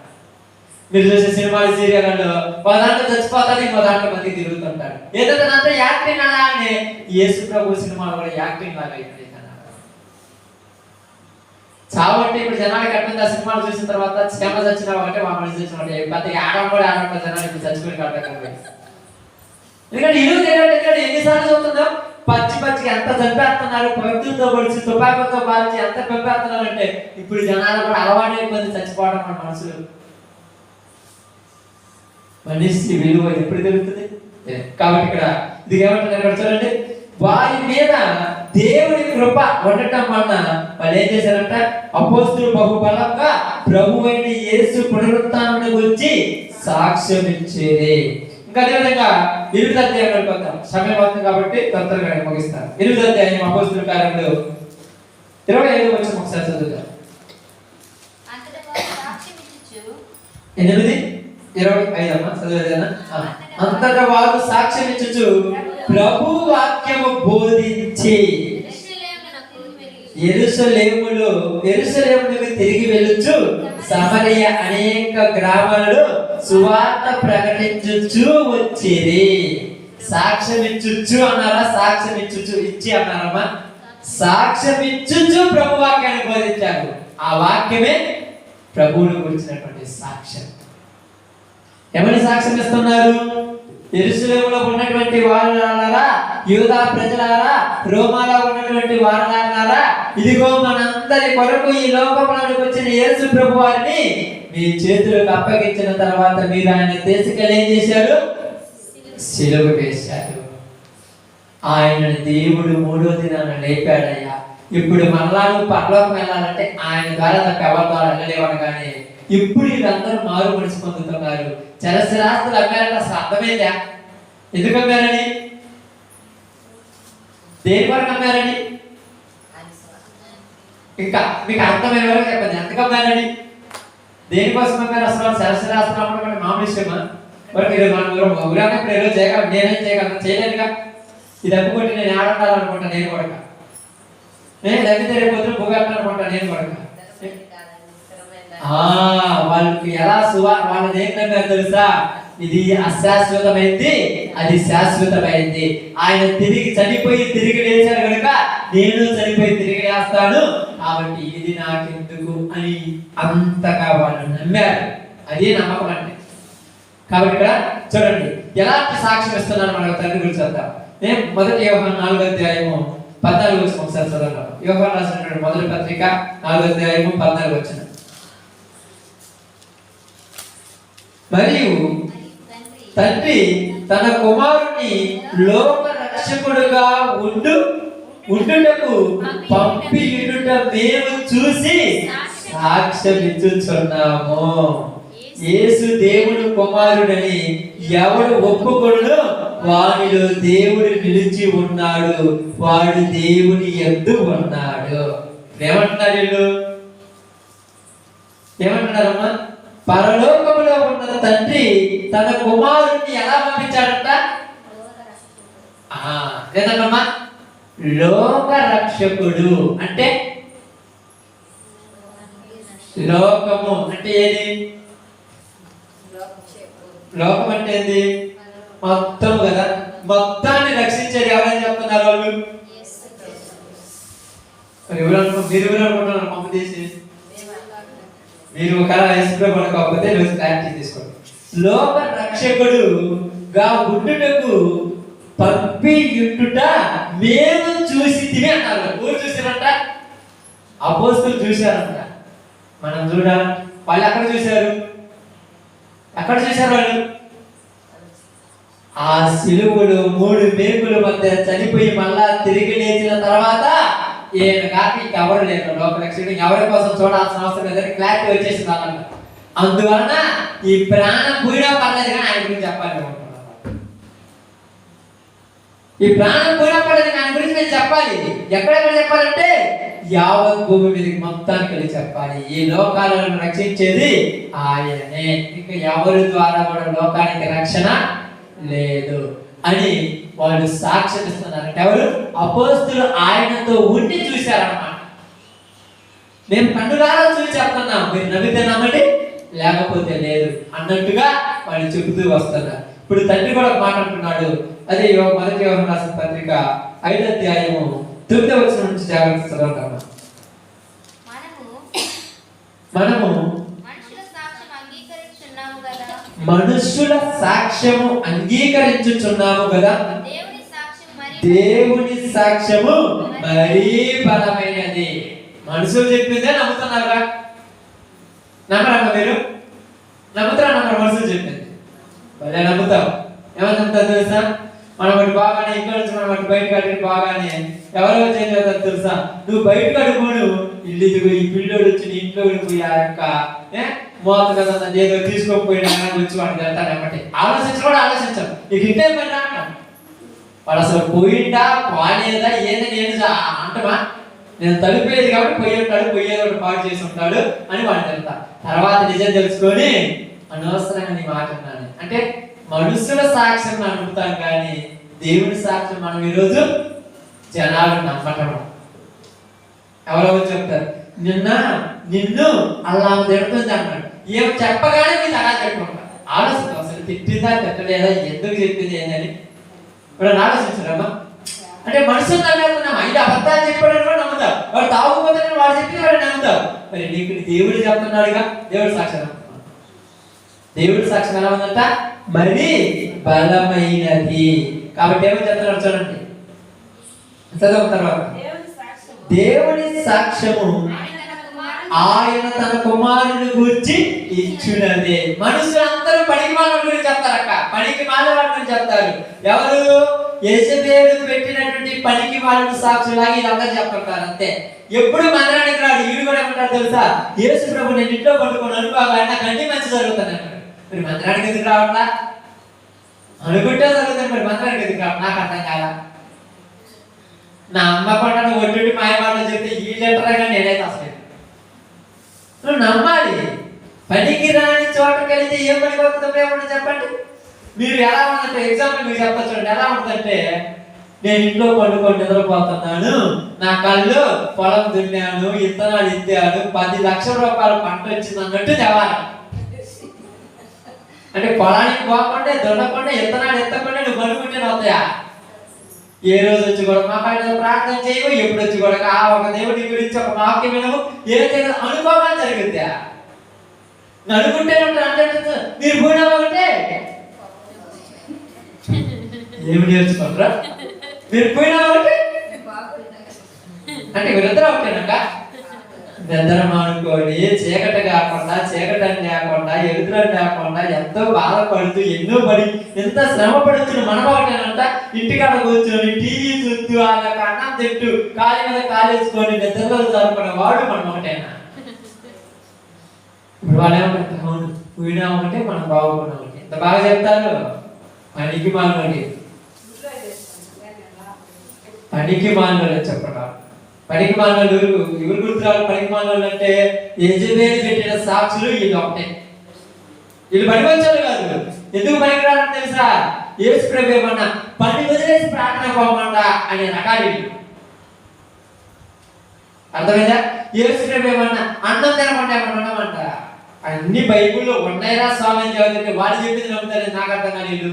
మీరు చూసే సినిమాలు సీరియల్లో ఒక దాంట్లో చచ్చిపోతాడు, ఇంకో దాంట్లో బతికి తిరుగుతుంటాడు. ఏదంటే అంతా యాక్టింగ్ అలానే యేసు ప్రభు సినిమాలు కూడా యాక్టింగ్ లాగా అయిపోయింది. చావంటే ఇప్పుడు జనాలకి అట్టుంది. ఆ సినిమాలు చూసిన తర్వాత శ్రమ చచ్చిన ఒకటే మా మనిషి చచ్చిన ఒకటే పెద్దగా ఆడడం జనాలు ఇప్పుడు చచ్చిపోయి కట్టకపోయి. ఎందుకంటే ఇల్లు తిరగడం ఎన్నిసార్లు చూస్తున్నాం? పచ్చిగా ఎంత చంపేస్తున్నారు, పట్టుతో పొడిచి తుపాకులతో పాల్చి ఎంత చంపేస్తున్నారు అంటే ఇప్పుడు జనాలు కూడా అలవాటు అయిపోయింది చచ్చిపోవడం. మన మనసులు మనిషి విలువ ఎప్పుడు తెలుస్తుంది? కాబట్టి ఇక్కడ ఇది ఏమంటున్నారు చూడండి, వారి మీద దేవుడి కృప ఉండటం వలన వాళ్ళు ఏం చేశారంట? అపోస్తులు బహుబలంగా ప్రభువైన యేసు పునరుత్థానమును గురించి సాక్ష్యం ఇచ్చేది. ఇంకా అదేవిధంగా 8వ అధ్యాయంలోకి వద్దాం, సమయం అవుతుంది కాబట్టి త్వరగా ముగిస్తాను. 8వ అధ్యాయం అపోస్తుల కార్యములు 25వ వచనం ఒకసారి చదువుతాం. 8:25 అమ్మా చదివేదేనా? అంతటా వారు సాక్ష్యం ఇచ్చుచు ప్రభు వాక్యము బోధించి యెరూషలేమునకు తిరిగి వెళ్ళుచు సమరయ అనేక గ్రామాలలో సువార్త ప్రకటించుచు వచ్చిరి. సాక్ష్యం ఇచ్చుచు అన్నారా? సాక్ష్యం ఇచ్చుచు ఇచ్చి అన్నారమ్మా? సాక్ష్యం ఇచ్చుచు ప్రభు వాక్యాన్ని బోధించారు. ఆ వాక్యమే ప్రభువును గురించినటువంటి సాక్ష్యం. ఎవరి సాక్ష్యం ఇస్తున్నారు? యెరూషలేములో ఉన్నటువంటి వారులారా, యూదా ప్రజలారా, రోమాలో ఉన్నటువంటి వారులారా, ఇదిగో మనందరి కొరకు ఈ లోకంలోకి వచ్చిన యేసు ప్రభు వారిని మీ చేతులకు అప్పగించిన తర్వాత మీరు ఆయన తీసుకెళ్ళి ఏం చేశారు? సిలువ వేశారు. ఆయనని దేవుడు 3వ దినాన లేపాడయ్యా. ఇప్పుడు మళ్ళా నువ్వు పరలోకం వెళ్ళాలంటే ఆయన ద్వారా తప్ప ఎవరి ద్వారా వెళ్ళలేవాడు. కానీ ఇప్పుడు వీళ్ళందరూ మారు మనసు పొందుతున్నారు. చరస్థిరాస్తులు అమ్మారంటే అసలు అర్థమైందా? ఎందుకు అమ్మారని? దేని వరకు అమ్మారని? ఇంకా మీకు అర్థమైన వరకు చెప్పండి. ఎందుకు అమ్మారని? దేనికోసం పంపారు అసలు? శాస్త్రాస్త్రం అంటే మామూలు విషయమా? మరి మీరు మన ఊరానే ఇప్పుడు చేయగలను, నేనేం చేయగలను? చేయలేదుగా. ఇది అప్పుకొట్టి నేను ఆడాలనుకుంటా, నేను కూడా నేను తగ్గితే రేపు పొద్దున పోగలనుకుంటా, నేను కూడా. వాళ్ళకి ఎలా వాళ్ళని ఏం నమ్మారు తెలుసా? ఇది అశాశ్వతమైంది, అది శాశ్వతమైంది. ఆయన తిరిగి చనిపోయి తిరిగి లేచారు కనుక నేను చనిపోయి తిరిగి లేస్తాను, కాబట్టి ఇది నాకెందుకు అని అంతగా వాళ్ళు నమ్మారు. అదే నమ్మకం అంటే. కాబట్టి ఇక్కడ చూడండి ఎలాంటి సాక్ష్యం ఇస్తున్నాను మన తండ్రి గురించి వద్దాం. నేను మొదటి యోహాను 4:14 ఒకసారి చదవండి. యోహాను రాసినటువంటి మొదటి పత్రిక 4:14. మరియు తండ్రి తన కుమారుని లోక రక్షకుడుగా ఉండుటకు పంపియుట మేము చూసి సాక్ష్యమిచ్చుచున్నాము. యేసు దేవుడు కుమారుడని ఎవడు ఒప్పుకొనునో వానిలో దేవుడు నిలిచి ఉన్నాడు, వాడు దేవుని యందు ఉన్నాడు. ఏమంటున్నారు వీళ్ళు? ఏమంటున్నారమ్మా? పరలోకములో ఉన్న తండ్రి తన కుమారుడిని ఎలా పంపించాడంట? లేదమ్మా, లోక రక్షకుడు అంటే లోకము అంటే ఏది? లోకం అంటే ఏంది? మొత్తం కదా. మొత్తాన్ని రక్షించేది ఎవరని చెప్తున్నారు వాళ్ళు? మీరు అనుకుంటున్నారు పంపు తీసి మీరు ఒకవేళ యేసుప్రభు కాకపోతే రోజు క్లారిటీ తీసుకోండి. లోక రక్షకుడుగా ఉండుటకు పంపియుట మేము చూసితివి అన్నారు. ఊరు చూసారంట, అపోస్తలులు చూశారంట. మనం చూడాలి. వాళ్ళు ఎక్కడ చూశారు? ఎక్కడ చూశారు వాళ్ళు? ఆ సిలువలు 3 మేకుల మధ్య చనిపోయి మళ్ళా తిరిగి లేచిన తర్వాత ఈయన కాక ఇంకెవరు లేరు లోక రక్షకుడు. ఎవరి కోసం చూడాల్సిన అవసరం లేదని క్లారిటీ వచ్చేసింది వాళ్ళంట. అందువలన ఈ ప్రాణం పోయినా పర్లేదు కానీ ఆయన గురించి చెప్పాలి. ఈ ప్రాణం పోయినా పర్లేదు ఆయన గురించి నేను చెప్పాలి. ఎక్కడెక్కడ చెప్పాలంటే యావత్ భూమి మీదకి మొత్తానికి వెళ్ళి చెప్పాలి. ఈ లోకాలను రక్షించేది ఆయనే, ఇంకా ఎవరి ద్వారా కూడా లోకానికి రక్షణ లేదు అని వాళ్ళు సాక్ష్యం ఇస్తున్నారు. ఎవరు? అపోస్తలులు ఆయనతో ఉండి చూశారన్నమాట. మేము కన్నులారా చూసి చెప్తున్నాం, మీరు నమ్మితే నమ్మండి లేకపోతే లేదు అన్నట్టుగా వాళ్ళు చెబుతూ వస్తున్నారు. ఇప్పుడు తండ్రి కూడా ఒక మాట అంటున్నాడు. అదే మొదటి యోహాను రాసిన పత్రిక 5:9 నుంచి జాగ్రత్త చదవగలమా? మనము మనుషుల సాక్ష్యము అంగీకరించుచున్నాము కదా, దేవుని సాక్ష్యము మరీ బలమైనది. మనుషులు చెప్పిందే నమ్ముతున్నారా? నమ్మరమ్మా మీరు? నమ్ముతారా? నమ్మరు? మనుషులు చెప్పింది భలే నమ్ముతాం. ఏమని నమ్ముతారు తెలుసా? మనం వాటి బాగానే ఇంట్లో నుంచి మనం వాటి బయటకు అడిగి బాగానే ఎవరో చేంజ్ అవుతారు తెలుసా? నువ్వు బయటకు అడుగును, ఇల్లు ఈ పిల్లోడు వచ్చి నీ ఇంట్లో పోయి ఆ యొక్క మోత కదా ఏదో తీసుకోకపోయినా వచ్చి వాడికి వెళ్తాను అన్నమాట. ఆలోచించడం ఆలోచించాం. నీకు ఇంటే పోయినా అంటాం. వాడు అసలు పోయిందా పోలేదా ఏదని అంటమా? నేను తలుపేది కాబట్టి పోయి ఉంటాడు, పోయేది ఒకటి పాటు చేసి ఉంటాడు అని వాడు తెలుతా. తర్వాత నిజం తెలుసుకొని అనవసరంగా నీ మాట అన్నాను అంటే మనుషుల సాక్ష్యం నమ్ముతాం కానీ దేవుని సాక్ష్యం మనం ఈరోజు జనాలు నమ్మటం. ఎవరో చెప్తారు నిన్ను అలా తిడుతుంది అన్నాడు. ఏం చెప్పగానే మీరు అలా చెప్పుకుంటారు. ఆలోచించాం అసలు తిట్టిందా తిట్టలేదా, ఎందుకు చెప్పింది ఏంటని ఇప్పుడు ఆలోచించారమ్మా. అంటే మనుషులు నమ్మేస్తున్నాం. 5 అబద్ధాలు చెప్పాడని కూడా నమ్ముతాం. వాడు తాగుపోతే వాడు చెప్పింది వాడు నమ్ముతాం. మరి నీకు దేవుడు చెప్తున్నాడుగా, దేవుడు సాక్ష్యం. దేవుడి సాక్ష్యం ఎలా ఉందంట? మరి బలమైనది. కాబట్టి ఏమని చెప్తున్నారు చూడండి, చదువు తర్వాత. దేవుని సాక్ష్యము ఆయన తన కుమారుని గురించి ఇచ్చినదే. మనుషులందరూ పనికి మాల గురించి చెప్తారక్క, పనికి మాల గురించి చెప్తారు. ఎవరు? యెజబెలు పెట్టినటువంటి పనికి మాలను సాక్షులాగా వీళ్ళందరూ చెప్తుంటారు అంతే. ఎప్పుడు మందిరానికి రాడు. వీడు కూడా ఏమంటారు తెలుసా? యేసు ప్రభు నేను ఇంట్లో పడుకొని అనుకోగా నాకు అన్ని మంచి జరుగుతుంది అన్నాడు. మరి మందిరానికి ఎందుకు రావట్లా? అనుకుంటే జరుగుతుంది, మరి మందిరానికి ఎందుకు రావడం నాకు అర్థం కాదా? నా అమ్మ కూడా ఒడ్డు మాయమాటలు చెప్తే ఈ లెటర్గా నేనైతే అసలు నువ్వు నమ్మాలి. పనికి రాని చోటకి వెళ్తే ఏం పనికి వస్తుంది ఉపయోగం చెప్పండి. మీరు ఎలా ఉందంటే ఎగ్జాంపుల్ మీరు చెప్పచ్చు చూడండి. ఎలా ఉంటుందంటే, నేను ఇంట్లో పండుకొని నిద్రపోతున్నాను, నా కళ్ళు పొలం దున్నాను, ఇత్తనాలు ఇద్దాను, 10 లక్షల రూపాయలు పంట వచ్చింది అన్నట్టు దేవాలి. అంటే పొలానికి పోకుండా దున్నకుండా ఇత్తనాలు ఎత్తకుండా నువ్వు పండుకుంటే అవుతాయా? ఏ రోజు వచ్చి కూడా మా పైన ప్రార్థన చేయవు, ఎప్పుడు వచ్చి కూడా ఒక దేవుడి గురించి ఒక వాక్యం వినవు, ఏదైనా అనుకోవడం జరుగుద్దా? అనుకుంటే అంటే మీరు పోయినా ఒకటే ఏమి నేర్చుకుంటారా? మీరు పోయినా ఒకటి అంటే వీరిద్దరూ ఒకటేనాక నిద్రం అనుకోని చీకటి కాకుండా చీకటని లేకుండా ఎదురని లేకుండా ఎంతో బాధపడుతూ ఎన్నో పడి ఎంత శ్రమ పడుతున్న మనం ఒకటేనంట. ఇంటికాడ కూర్చొని టీవీ చూస్తూ వాళ్ళకి అన్నం తింటూ కాలి మీద కాలేసుకొని నిద్రలో జరుపుకునే వాడు మనం ఒకటేనా? ఇప్పుడు వాళ్ళు ఏమంటారు, అవును పోయినా ఒకటే మనం బాగుపడినా ఒకటి. ఎంత బాగా చెప్తారు. పనికి మానవుడి పనికి మానవులు చెప్పడం. పనికి మానవులు ఎవరు గుర్తురావాలి? పనికి మానవులు అంటే యెజబెలు పెట్టిన సాక్షులు వీళ్ళు ఒకటే. వీళ్ళు పని వచ్చారు కాదు. ఎందుకు పనికి రావడం తెలుసా? యేసు ప్రభు ఏమన్నా పని వదిలేసి ప్రార్థన పోమంటా అనే రకాలు. అర్థమైందా? యేసు ప్రభు ఏమన్నా అన్నం తినమంటే ఏమన్నా ఉండమంట. అన్ని బైబిల్లో ఉన్నాయిరా స్వామి అని చదివితే వాళ్ళు చెప్పింది నమ్ముతారు. నాకు అర్థం కాలేదు.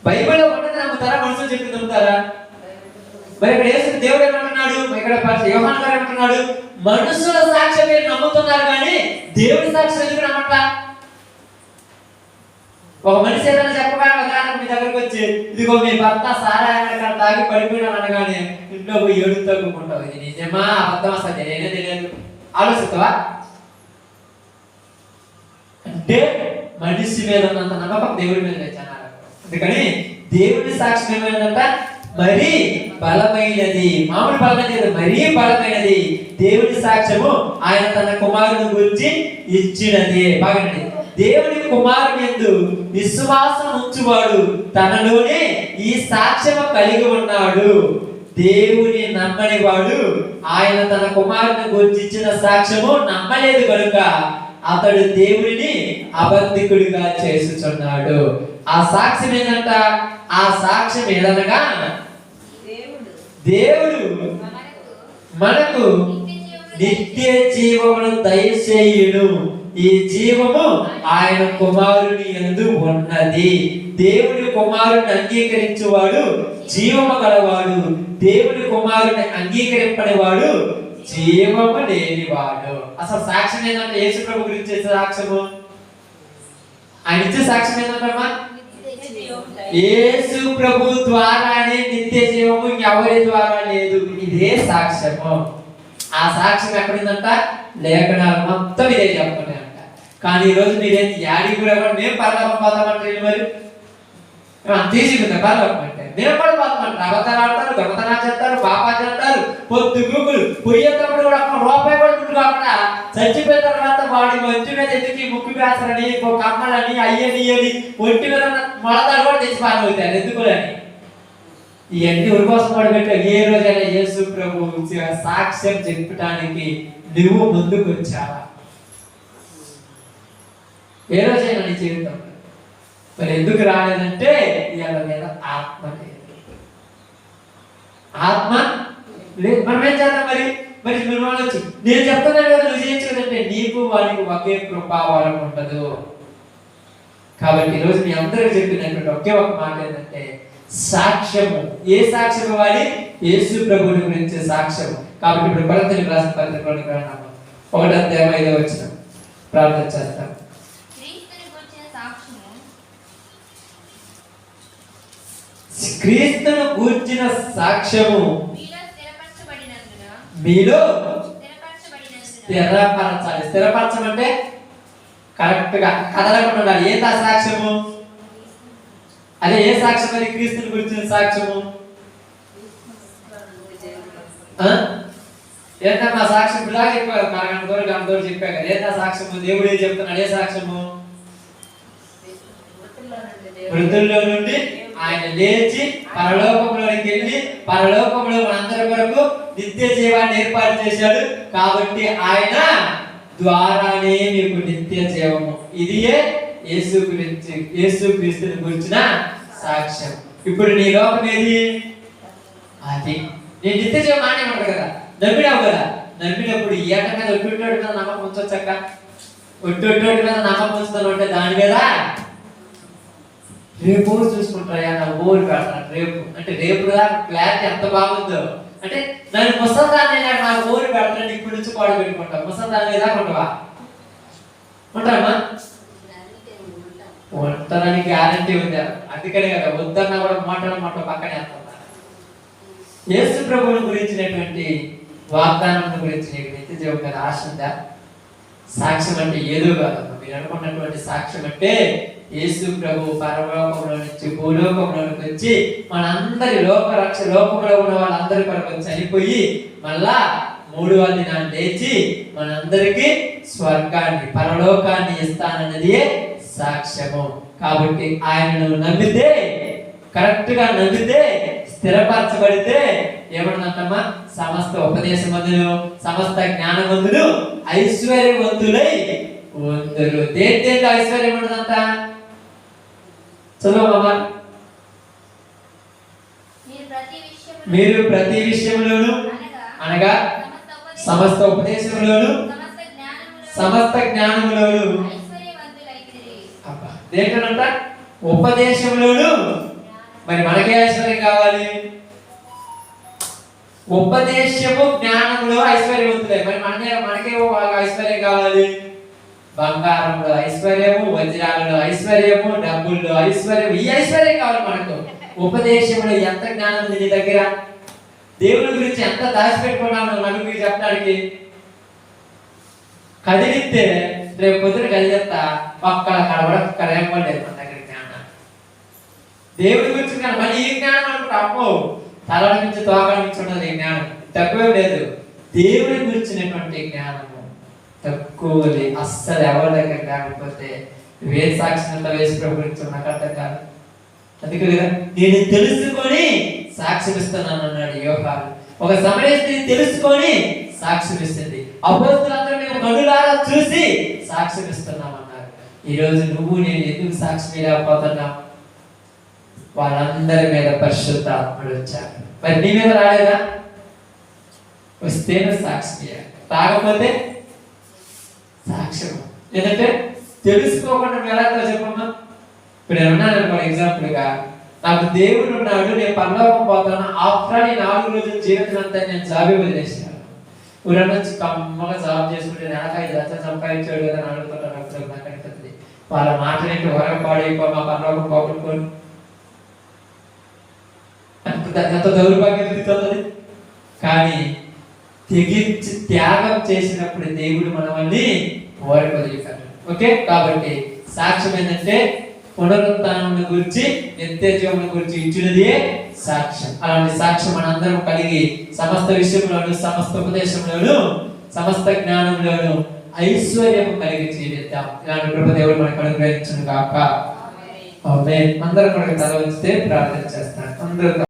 బైబిల్లో ఉన్నది నమ్ముతారా? మనుషులు చెప్పింది నమ్ముతారా? మరి ఇక్కడ యేసు దేవుడు ఏమంటున్నాడు? ఇక్కడ యోహాను గారు ఏమంటున్నాడు? మనుషుల సాక్ష్యం మీరు నమ్ముతున్నారు కానీ దేవుడి సాక్ష్యం ఎందుకు నమ్మట్లా? ఒక మనిషి ఏదైనా చెప్పగానే ఉదాహరణకు మీ దగ్గరకు వచ్చి, ఇదిగో మీ భర్త సారాయణ తాగి పడిపోయినాడు అనగానే ఇంట్లో పోయి ఏడు తగ్గుకుంటావు. ఇది నిజమా అబద్ధం అసలు తెలియనే తెలియదు ఆలోచిస్తావా? అంటే మనిషి మీద ఉన్నంత నమ్మకం దేవుడి మీద వచ్చాను. అందుకని దేవుడి సాక్ష్యం ఏమైందంట? మరీ బలమైనది. మామూలు బలమైనది, మరీ బలమైనది. దేవుడి సాక్ష్యము ఆయన తన కుమారుని గురించి ఇచ్చినది. బాగండి. దేవుని కుమారుని యందు విశ్వాసం ఉంచువాడు తనలోనే ఈ సాక్ష్యము కలిగి ఉన్నాడు. దేవుని నమ్మని వాడు ఆయన తన కుమారుని గురించి ఇచ్చిన సాక్ష్యము నమ్మలేదు కనుక అతడు దేవుడిని అబద్ధికుడిగా చేసుచున్నాడు. ఆ సాక్ష్యం ఏంటంట? ఆ సాక్ష్యం ఏదనగా దేవుడు మనకు నిత్య జీవమును దయచేయును. ఈ జీవము ఆయన కుమారుని యందు ఉన్నది. దేవుడి కుమారుని అంగీకరించువాడు జీవము గలవాడు, దేవుడి కుమారుని అంగీకరింపనివాడు జీవము లేనివాడు. అసలు సాక్ష్యం ఏంటంటే యేసు ప్రభు గురించి సాక్ష్యము, ఆయన ఇచ్చే సాక్ష్యం ఏంటంటమ్మా? యేసు ప్రభు ద్వారానే నిత్య జీవము, ఎవరి ద్వారా లేదు. ఇదే సాక్ష్యము. ఆ సాక్ష్యం ఎక్కడుందంట? లేఖనాలు మొత్తం ఇదే చెప్తున్నాయంట. కానీ ఈ రోజు మీరేంటి యాడికి కూడా మేము పరలోకం పోతామంటే మరి తీసుకుంటా పరలోకం అంటే మేము కూడా పోతామంటారు. అబద్ధాలు ఆడతారు, దొంగతనాలు చేస్తారు, పాపా చేస్తారు, పొద్దు గూగులు పోయేటప్పుడు కూడా ఒక్క రూపాయి కూడా గుర్తు కాకుండా చచ్చిపోయిన తర్వాత వాడి ఒంటి మీద ఎత్తుకి ముక్కు వేస్తారని, కమ్మలని, అయ్యని అని ఒంటి మీద మొలతాలు కూడా తెచ్చి పాల్గొతారు. ఎందుకులని ఇవన్నీ ఊరి కోసం కూడా పెట్టారు. ఏ రోజైనా యేసు ప్రభు సాక్ష్యం చెప్పడానికి నువ్వు ముందుకు వచ్చావా? ఏ రోజైనా నీ జీవితంలో? మరి ఎందుకు రాలేదంటే ఇవాళ మీద ఆత్మ లేదు. ఆత్మ లేదు. మనం ఏం చేద్దాం మరి? మరి మీరు అనొచ్చు, నేను చెప్తున్నాను కదా నువ్వు చేయొచ్చు కదంటే నీకు వారికి ఒకే కృపావరం ఉండదు. కాబట్టి ఈరోజు మీ అందరికి చెప్పినటువంటి ఒకే ఒక మాట ఏంటంటే సాక్ష్యము. ఏ సాక్ష్యం ఇవ్వాలి? యేసు ప్రభువుని గురించి సాక్ష్యము. కాబట్టి ఇప్పుడు కొరింథీయులకు రాసిన పత్రికలోని 1:5 ప్రార్థన చేస్తాం. క్రీస్తును గూర్చిన సాక్ష్యము మీలో స్థిరపరచాలి. స్థిరపరచమంటే కరెక్ట్ గా కదలకుండా ఉండాలి. ఏంటి ఆ సాక్ష్యము? అదే ఏ సాక్ష్యం? అది క్రీస్తుని గురించిన సాక్ష్యము. ఏంటన్నా సాక్ష్యం? ఇలా చెప్పారు, గంట దూరం చెప్పారు కదా. ఏంటా సాక్ష్యము? దేవుడు ఏం చెప్తున్నాడు? ఏ సాక్ష్యము? మృతుల్లో నుండి ఆయన లేచి పరలోకంలోనికి వెళ్ళి పరలోకంలో మనందరి వరకు నిత్య జీవాన్ని ఏర్పాటు చేశాడు. కాబట్టి ఆయన ద్వారానే మీకు నిత్య జీవము. ఇదియే యేసు క్రీస్తుని గురించిన సాక్ష్యం. ఇప్పుడు నీ లోకం ఏది? అది నేను నిత్య జీవం మానేమంటారు కదా, నమ్మినావు కదా, నమ్మినప్పుడు ఏట మీద ఒట్టొట్టోటి మీద నమ్మకం ఉంచొచ్చక్క. ఒట్టొట్టోటి మీద నమ్మకం ఉంచుతాను అంటే దాని మీద రేపు చూసుకుంటారా నా ఊరు పెడతాను. రేపు అంటే రేపు క్లారిటీ ఎంత బాగుందో, అంటే నన్ను ముసల్దాన్ని నాకు ఊరు పెడతాను ఇప్పుడు నుంచి పాడు పెట్టుకుంటాం. ముసల్దాన్ని ఏదా ఉంటావా? ఉంటామా? ఉంటారని గ్యారంటీ ఉంది. అందుకనే కదా వద్దన్నా కూడా మాట పక్కనే వేస్తున్నారు. యేసు ప్రభువుని గురించినటువంటి వాగ్దానం గురించి నీకు నిత్య జీవం మీద ఆశ ఉందా? సాక్ష్యం అంటే ఏదో కాదమ్మా. మీరు అనుకున్నటువంటి సాక్ష్యం అంటే యేసు ప్రభు పరలోకంలో నుంచి భూలోకంలోకి వచ్చి మనందరి లోకంలో ఉన్న వాళ్ళందరి కొరకు చనిపోయి మళ్ళా 3వ దినాన్ని లేచి మనందరికి స్వర్గాన్ని పరలోకాన్ని ఇస్తానన్నది సాక్ష్యము. కాబట్టి ఆయనను నమ్మితే, కరెక్ట్ గా నమ్మితే, స్థిరపరచబడితే ఏమన్నట్టమ్మా? సమస్త ఉపదేశమందును సమస్త జ్ఞానమందును ఐశ్వర్యవంతులై వందరు. దేంట్లో ఐశ్వర్యం ఉండదంట? చదువమ్మా. మీరు ప్రతి విషయంలోను అనగా సమస్త ఉపదేశంలోను సమస్త జ్ఞానములోను. దేంటోనంట? ఉపదేశంలోను. మరి మనకే ఐశ్వర్యం కావాలి. ఉపదేశము జ్ఞానంలో ఐశ్వర్యవంతులే. మరి మనకే ఐశ్వర్యం కావాలి. బంగారంలో ఐశ్వర్యము, వజ్రాలలో ఐశ్వర్యము, డబ్బుల్లో ఐశ్వర్యం, ఈ ఐశ్వర్యం కావాలి మనకు. ఉపదేశంలో ఎంత జ్ఞానం ఉంది నీ దగ్గర? దేవుని గురించి ఎంత దాచిపెట్టుకున్నాను నలుగురికి చెప్పడానికి? కదిలిస్తే రేపు పొద్దున కదిలేస్తా ఒక్కడ కడబడ ఏమలేదు మన దగ్గర జ్ఞానం. దేవుడి గురించి కానీ మళ్ళీ ఈ జ్ఞానం అనుకుంటే అమ్మో తల నుంచి తోకల నుంచి ఉన్నది ఈ జ్ఞానం, తక్కువే లేదు. దేవుడి గురించినటువంటి జ్ఞానము తక్కువది. అస్సలు ఎవరి దగ్గర కాకపోతే వేద సాక్ష్యంతో వేసి ప్రభు గురించి నాకు అర్థం కాదు. అందుకే కదా నేను తెలుసుకొని సాక్ష్యం ఇస్తున్నాను అన్నాడు యోహాను. ఒక సమరస్త్రీని తెలుసుకొని సాక్ష్యం ఇస్తుంది. అపోస్తలులందరూ మేము కన్నులారా చూసి సాక్ష్యం ఇస్తున్నాం అన్నారు. ఈరోజు నువ్వు నేను ఎందుకు సాక్ష్యం ఇవ్వకపోతున్నాం? వాళ్ళందరి మీద పరిశుద్ధాత్ముడు వచ్చాడు. మరి నీ మీద రాలేదా? వస్తేనే సాక్ష్యం, రాకపోతే సాక్ష్యం. ఎందుకంటే తెలుసుకోకుండా వెళ్ళాలో చెప్పమ్మా. ఇప్పుడు నేను ఉన్నాను అనుకోండి, ఎగ్జాంపుల్గా నాకు దేవుడు ఉన్నాడు, నేను పరలోకం పోతాను. ఆఫ్టర్ ఈ 4 రోజుల జీవితం అంతా నేను జాబ్ వదిలేసాను. ఊరి నుంచి కమ్మగా జాబ్ చేసుకుంటే నెలకు 5 లక్షలు సంపాదించాడు కదా అని అడుగుతున్నాను. నాకు అనిపిస్తుంది వాళ్ళ మాటలేంటి వరకు పాడైపో మా పరలోకం పోగొట్టుకోండి. ఎంత దౌర్భాగ్యం తిరుగుతుంది. కానీ తెగించి త్యాగం చేసినప్పుడు దేవుడు మనల్ని ఓడిపోతాడు. ఓకే, కాబట్టి సాక్ష్యం ఏంటంటే పునరుత్థానం గురించి నిత్య జీవం గురించి ఇచ్చినది సాక్ష్యం. అలాంటి సాక్ష్యం మనందరం కలిగి సమస్త విషయంలోను సమస్త ఉపదేశంలోను సమస్త జ్ఞానంలోను ఐశ్వర్యం కలిగి జీవిద్దాం. ఇలాంటి కృప దేవుడు మనకు అనుగ్రహించును గాక. ఆమేన్. అందరం కూడా తల వంచితే ప్రార్థన చేస్తాను. అందరూ